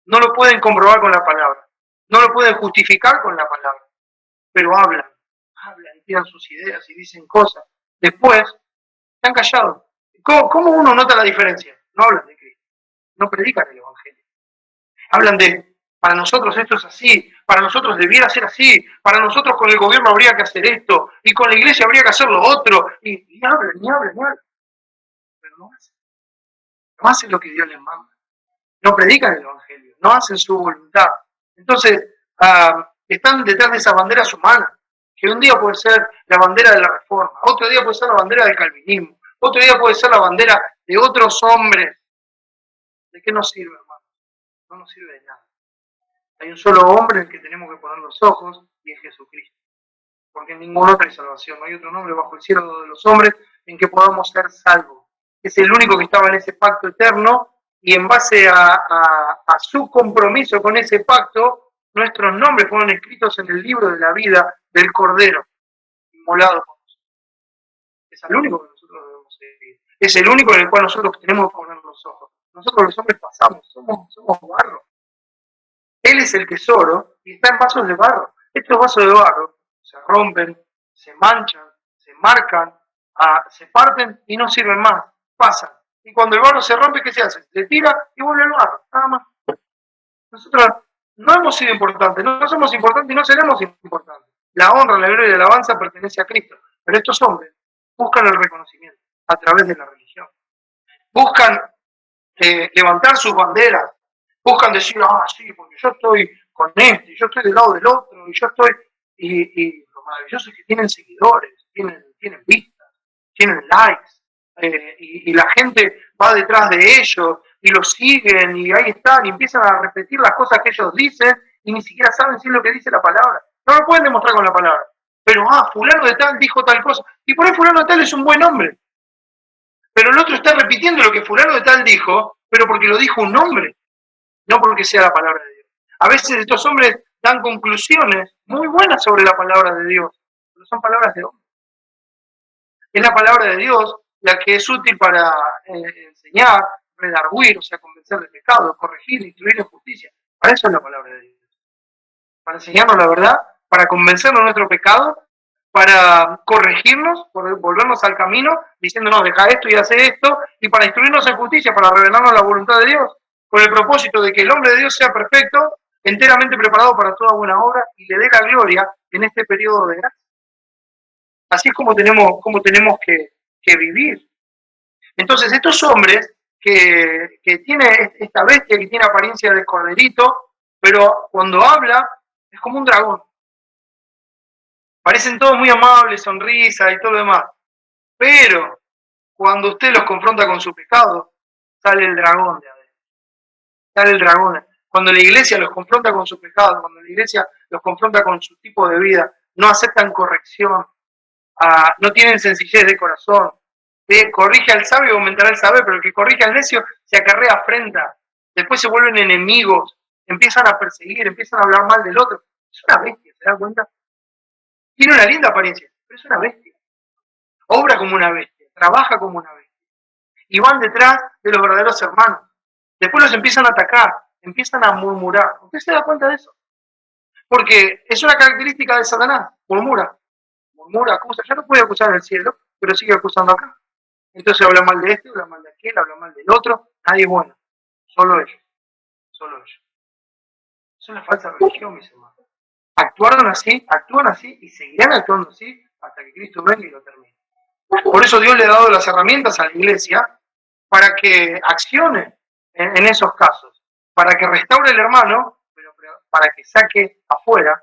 No lo pueden comprobar con la palabra, no lo pueden justificar con la palabra, pero hablan, y tiran sus ideas y dicen cosas. Después, están callados. ¿Cómo uno nota la diferencia? No hablan de Cristo, no predican el Evangelio. Hablan para nosotros esto es así, para nosotros debiera ser así, para nosotros con el gobierno habría que hacer esto, y con la iglesia habría que hacer lo otro, y hablan. Pero no hacen lo que Dios les manda, no predican el Evangelio, no hacen su voluntad. Entonces, están detrás de esas banderas humanas, que un día puede ser la bandera de la Reforma, otro día puede ser la bandera del calvinismo, otro día puede ser la bandera de otros hombres. ¿De qué nos sirve, hermano? No nos sirve de nada. Hay un solo hombre en el que tenemos que poner los ojos y es Jesucristo. Porque en ninguna otra hay salvación. No hay otro nombre bajo el cielo de los hombres en que podamos ser salvos. Es el único que estaba en ese pacto eterno y en base a su compromiso con ese pacto, nuestros nombres fueron escritos en el libro de la vida del Cordero, inmolado por nosotros. Es el único que nosotros debemos seguir. Es el único en el cual nosotros tenemos que poner los ojos. Nosotros los hombres pasamos, somos barro. Él es el tesoro y está en vasos de barro. Estos vasos de barro se rompen, se manchan, se marcan, se parten y no sirven más, pasan. Y cuando el barro se rompe, ¿qué se hace? Se tira y vuelve al barro, nada más. Nosotros no hemos sido importantes, no somos importantes y no seremos importantes. La honra, la gloria y la alabanza pertenece a Cristo. Pero estos hombres buscan el reconocimiento a través de la religión. Buscan levantar sus banderas, buscan decir, sí, porque yo estoy con este, yo estoy del lado del otro, y yo estoy, y lo maravilloso es que tienen seguidores, tienen vistas, tienen likes, y la gente va detrás de ellos, y los siguen, y ahí están, y empiezan a repetir las cosas que ellos dicen, y ni siquiera saben si es lo que dice la palabra. No lo pueden demostrar con la palabra, pero, fulano de tal dijo tal cosa, y por ahí fulano de tal es un buen hombre. Pero el otro está repitiendo lo que fulano de tal dijo, pero porque lo dijo un hombre, no porque sea la palabra de Dios. A veces estos hombres dan conclusiones muy buenas sobre la palabra de Dios, pero son palabras de hombre. Es la palabra de Dios la que es útil para enseñar, redarguir, o sea, convencer de pecado, corregir, instruir en justicia. Para eso es la palabra de Dios. Para enseñarnos la verdad, para convencernos de nuestro pecado, para corregirnos, por volvernos al camino, diciéndonos deja esto y hace esto, y para instruirnos en justicia, para revelarnos la voluntad de Dios, con el propósito de que el hombre de Dios sea perfecto, enteramente preparado para toda buena obra y le dé la gloria en este periodo de gracia. Así es como tenemos que vivir. Entonces, estos hombres que tiene esta bestia que tiene apariencia de corderito, pero cuando habla es como un dragón. Parecen todos muy amables, sonrisa y todo lo demás. Pero cuando usted los confronta con su pecado, sale el dragón de adentro. Sale el dragón. Cuando la iglesia los confronta con su pecado, cuando la iglesia los confronta con su tipo de vida, no aceptan corrección, no tienen sencillez de corazón. Corrige al sabio y aumentará el saber, pero el que corrige al necio se acarrea afrenta. Después se vuelven enemigos, empiezan a perseguir, empiezan a hablar mal del otro. Es una bestia, ¿se da cuenta? Tiene una linda apariencia, pero es una bestia. Obra como una bestia, trabaja como una bestia. Y van detrás de los verdaderos hermanos. Después los empiezan a atacar, empiezan a murmurar. ¿Usted se da cuenta de eso? Porque es una característica de Satanás, murmura, acusa. Ya no puede acusar al cielo, pero sigue acusando acá. Entonces habla mal de este, habla mal de aquel, habla mal del otro. Nadie es bueno, solo ellos, solo ellos. Es una falsa religión, mis hermanos. Actúan así y seguirán actuando así hasta que Cristo venga y lo termine. Por eso Dios le ha dado las herramientas a la iglesia para que accione en esos casos, para que restaure el hermano, pero para que saque afuera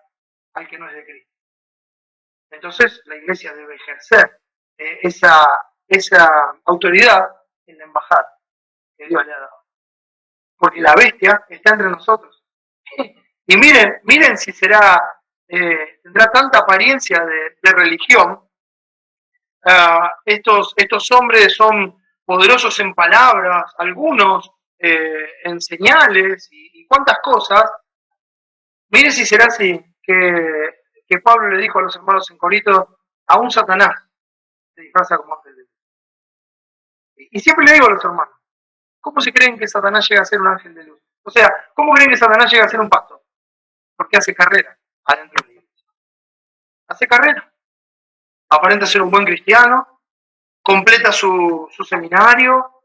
al que no es de Cristo. Entonces la iglesia debe ejercer esa autoridad en la embajada que Dios le ha dado. Porque la bestia está entre nosotros. Y miren si tendrá tanta apariencia de religión. Estos hombres son poderosos en palabras, algunos en señales y cuántas cosas. Miren si será así que Pablo le dijo a los hermanos en Corinto, a un Satanás se disfraza como ángel de luz. Y siempre le digo a los hermanos, ¿cómo se creen que Satanás llega a ser un ángel de luz? O sea, ¿cómo creen que Satanás llega a ser un pastor? Porque hace carrera adentro de la iglesia. Hace carrera. Aparenta ser un buen cristiano, completa su seminario,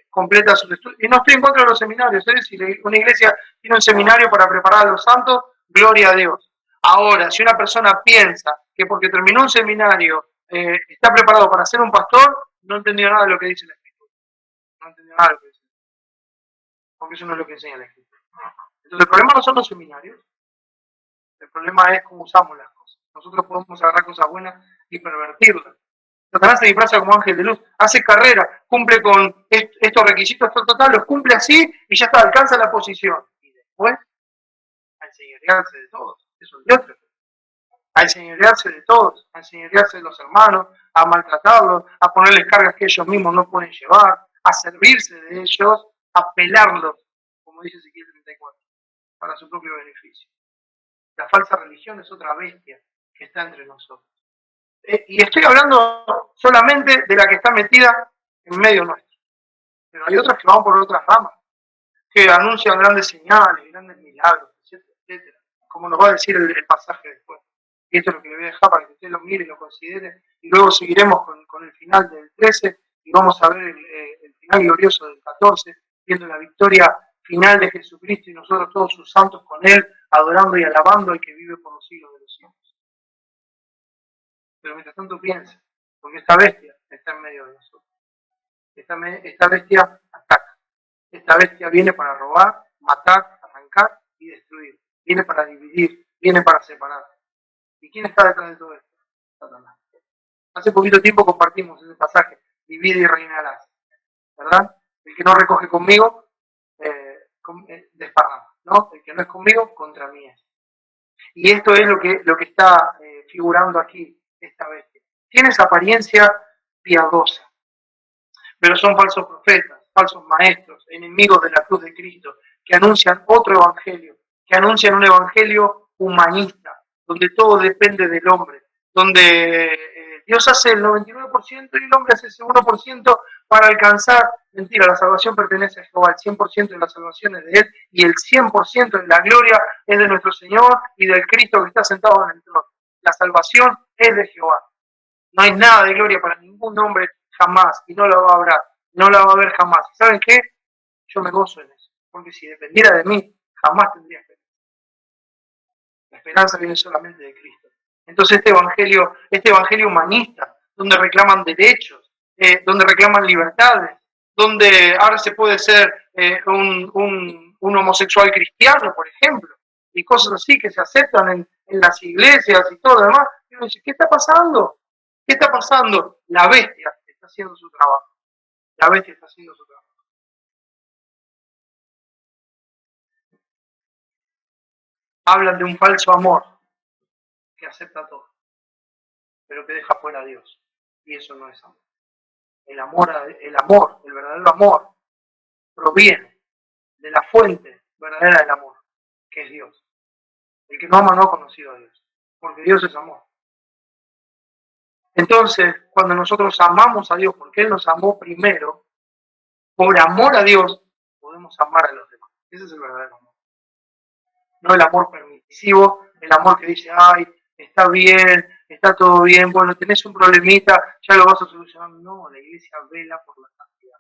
completa sus estudios. Y no estoy en contra de los seminarios, ¿eh? Si una iglesia tiene un seminario para preparar a los santos, gloria a Dios. Ahora, si una persona piensa que porque terminó un seminario está preparado para ser un pastor, no entendió nada de lo que dice la Escritura. No entendió nada de lo que dice. Porque eso no es lo que enseña la Escritura. Entonces, el problema no son los seminarios, el problema es cómo usamos las cosas. Nosotros podemos agarrar cosas buenas y pervertirlas. Satanás se disfraza como ángel de luz, hace carrera, cumple con estos requisitos total, los cumple así y ya está, alcanza la posición. Y después, a enseñorearse de todos. Es un Dios tremendo. A enseñorearse de todos, a enseñorearse de los hermanos, a maltratarlos, a ponerles cargas que ellos mismos no pueden llevar, a servirse de ellos, a pelarlos, como dice Ezequiel 34, para su propio beneficio. La falsa religión es otra bestia que está entre nosotros. Y estoy hablando solamente de la que está metida en medio nuestro. Pero hay otras que van por otras ramas, que anuncian grandes señales, grandes milagros, etcétera, etcétera. Como nos va a decir el pasaje después. Y esto es lo que le voy a dejar para que usted lo mire y lo considere. Y luego seguiremos con el final del 13 y vamos a ver el final glorioso del 14, viendo la victoria final de Jesucristo y nosotros todos sus santos con Él, adorando y alabando al que vive por los siglos de los siglos. Pero mientras tanto piensa, porque esta bestia está en medio de nosotros. Esta bestia ataca. Esta bestia viene para robar, matar, arrancar y destruir. Viene para dividir, viene para separar. ¿Y quién está detrás de todo esto? Satanás. Hace poquito tiempo compartimos ese pasaje, divide y reinarás, ¿verdad? El que no recoge conmigo, desparrama, ¿no? El que no es conmigo, contra mí es. Y esto es lo que está figurando aquí esta bestia. Tiene esa apariencia piadosa, pero son falsos profetas, falsos maestros, enemigos de la cruz de Cristo, que anuncian otro evangelio, que anuncian un evangelio humanista, donde todo depende del hombre, donde Dios hace el 99% y el hombre hace ese 1% para alcanzar, mentira, la salvación pertenece a Jehová, el 100% de la salvación es de Él y el 100% de la gloria es de nuestro Señor y del Cristo que está sentado en el trono. La salvación es de Jehová. No hay nada de gloria para ningún hombre jamás y no la va a haber, no la va a haber jamás. ¿Saben qué? Yo me gozo en eso, porque si dependiera de mí, jamás tendría esperanza. La esperanza viene solamente de Cristo. Entonces este evangelio humanista, donde reclaman derechos, donde reclaman libertades, donde ahora se puede ser un homosexual cristiano, por ejemplo, y cosas así que se aceptan en las iglesias y todo lo demás, y uno dice, ¿qué está pasando? ¿Qué está pasando? La bestia está haciendo su trabajo. La bestia está haciendo su trabajo. Hablan de un falso amor que acepta todo, pero que deja fuera a Dios. Y eso no es amor. El verdadero amor, proviene de la fuente verdadera del amor, que es Dios. El que no ama no ha conocido a Dios, porque Dios es amor. Entonces, cuando nosotros amamos a Dios, porque Él nos amó primero, por amor a Dios, podemos amar a los demás. Ese es el verdadero amor. No el amor permisivo, el amor que dice, ay, está bien, está todo bien, bueno, tenés un problemita, ya lo vas a solucionar. No, la iglesia vela por la santidad.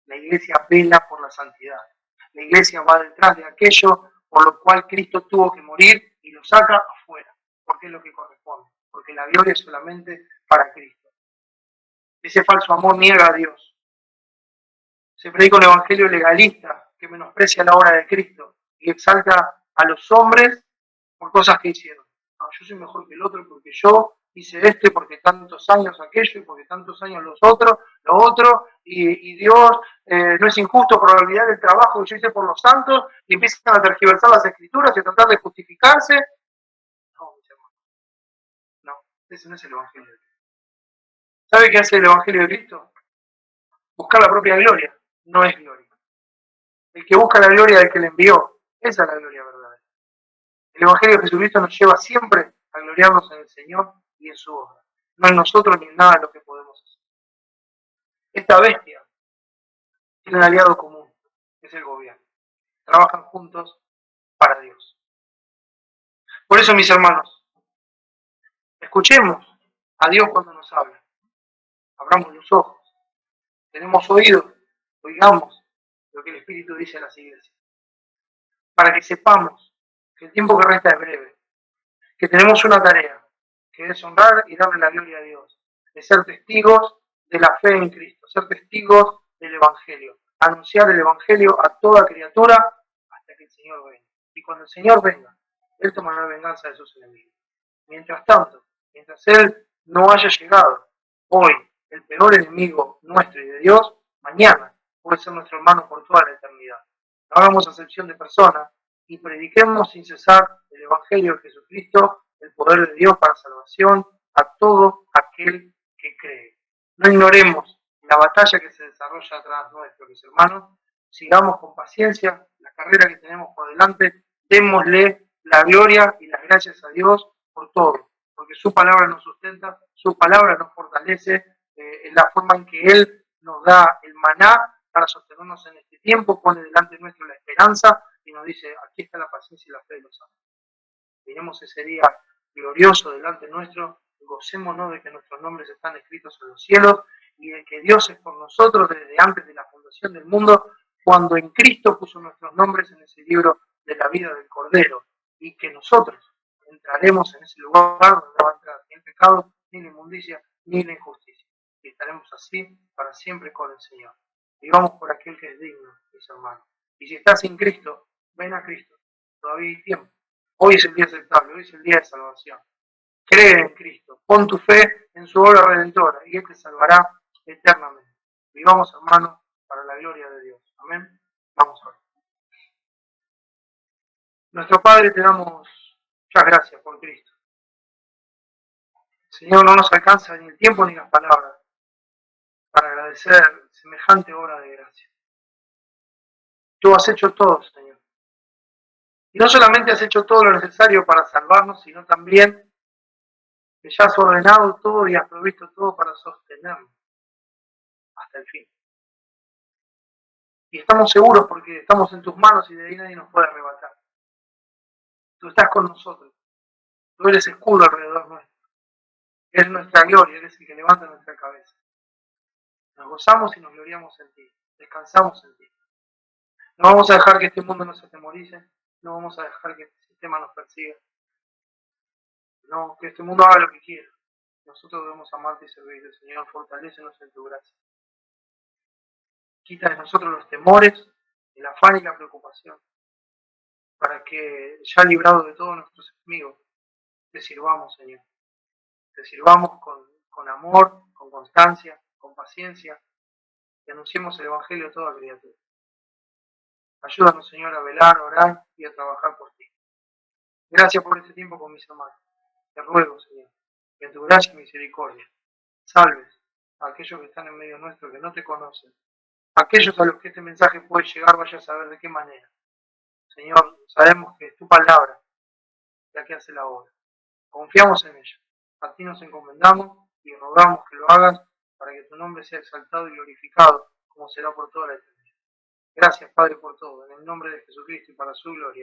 La iglesia vela por la santidad. La iglesia va detrás de aquello por lo cual Cristo tuvo que morir y lo saca afuera, porque es lo que corresponde, porque la gloria es solamente para Cristo. Ese falso amor niega a Dios. Se predica un evangelio legalista que menosprecia la obra de Cristo y exalta a los hombres por cosas que hicieron. No, yo soy mejor que el otro porque yo hice esto y porque tantos años aquello y porque tantos años lo otro, y Dios no es injusto por olvidar el trabajo que yo hice por los santos y empiezan a tergiversar las escrituras y a tratar de justificarse. No, mis hermanos, no, ese no es el evangelio de Cristo. ¿Sabe qué hace el evangelio de Cristo? Buscar la propia gloria, no es gloria. El que busca la gloria del que le envió, esa es la gloria verdadera. El evangelio de Jesucristo nos lleva siempre a gloriarnos en el Señor y en su obra, no en nosotros ni en nada de lo que podemos hacer. Esta bestia tiene un aliado común, que es el gobierno. Trabajan juntos para Dios. Por eso, mis hermanos, escuchemos a Dios cuando nos habla. Abramos los ojos. Tenemos oídos, oigamos lo que el Espíritu dice a las iglesias. Para que sepamos que el tiempo que resta es breve, que tenemos una tarea, que es honrar y darle la gloria a Dios, de ser testigos de la fe en Cristo, ser testigos del Evangelio, anunciar el Evangelio a toda criatura hasta que el Señor venga. Y cuando el Señor venga, Él tomará venganza de sus enemigos. Mientras tanto, mientras Él no haya llegado, hoy, el peor enemigo nuestro y de Dios, mañana puede ser nuestro hermano por toda la eternidad. No hagamos acepción de personas y prediquemos sin cesar el Evangelio de Jesucristo, el poder de Dios para salvación a todo aquel que cree. No ignoremos la batalla que se desarrolla atrás nuestro, mis hermanos. Sigamos con paciencia la carrera que tenemos por delante. Démosle la gloria y las gracias a Dios por todo, porque su palabra nos sustenta, su palabra nos fortalece, en la forma en que Él nos da el maná para sostenernos en este tiempo, pone delante nuestro la esperanza y nos dice, aquí está la paciencia y la fe de los santos. Tenemos ese día glorioso delante nuestro, gocémonos de que nuestros nombres están escritos en los cielos y de que Dios es por nosotros desde antes de la fundación del mundo, cuando en Cristo puso nuestros nombres en ese libro de la vida del Cordero, y que nosotros entraremos en ese lugar donde no va a entrar ni el pecado, ni la inmundicia, ni la injusticia. Y estaremos así para siempre con el Señor. Vivamos por aquel que es digno, mis hermanos. Y si estás sin Cristo, ven a Cristo. Todavía hay tiempo. Hoy es el día aceptable, hoy es el día de salvación. Cree en Cristo, pon tu fe en su obra redentora y Él te salvará eternamente. Vivamos, hermanos, para la gloria de Dios. Amén. Vamos a orar. Nuestro Padre, te damos muchas gracias por Cristo. Señor, no nos alcanza ni el tiempo ni las palabras para agradecer semejante obra de gracia. Tú has hecho todo, Señor. Y no solamente has hecho todo lo necesario para salvarnos, sino también que ya has ordenado todo y has provisto todo para sostenernos hasta el fin. Y estamos seguros porque estamos en tus manos y de ahí nadie nos puede arrebatar. Tú estás con nosotros. Tú eres escudo alrededor nuestro. Eres nuestra gloria, eres el que levanta nuestra cabeza. Nos gozamos y nos gloriamos en ti. Descansamos en ti. No vamos a dejar que este mundo nos atemorice. No vamos a dejar que este sistema nos persiga. No, que este mundo haga lo que quiera. Nosotros debemos amarte y servirte, Señor. Fortalécenos en tu gracia. Quita de nosotros los temores, el afán y la preocupación, para que, ya librados de todos nuestros enemigos, te sirvamos, Señor. Te sirvamos con amor, con constancia, con paciencia, y anunciemos el Evangelio a toda criatura. Ayúdanos, Señor, a velar, a orar y a trabajar por ti. Gracias por este tiempo con mis hermanos. Te ruego, Señor, que en tu gracia y misericordia salves a aquellos que están en medio nuestro que no te conocen, aquellos a los que este mensaje puede llegar, vaya a saber de qué manera. Señor, sabemos que es tu palabra la que hace la obra. Confiamos en ella. A ti nos encomendamos y rogamos que lo hagas para que tu nombre sea exaltado y glorificado, como será por toda la eternidad. Gracias, Padre, por todo. En el nombre de Jesucristo y para su gloria.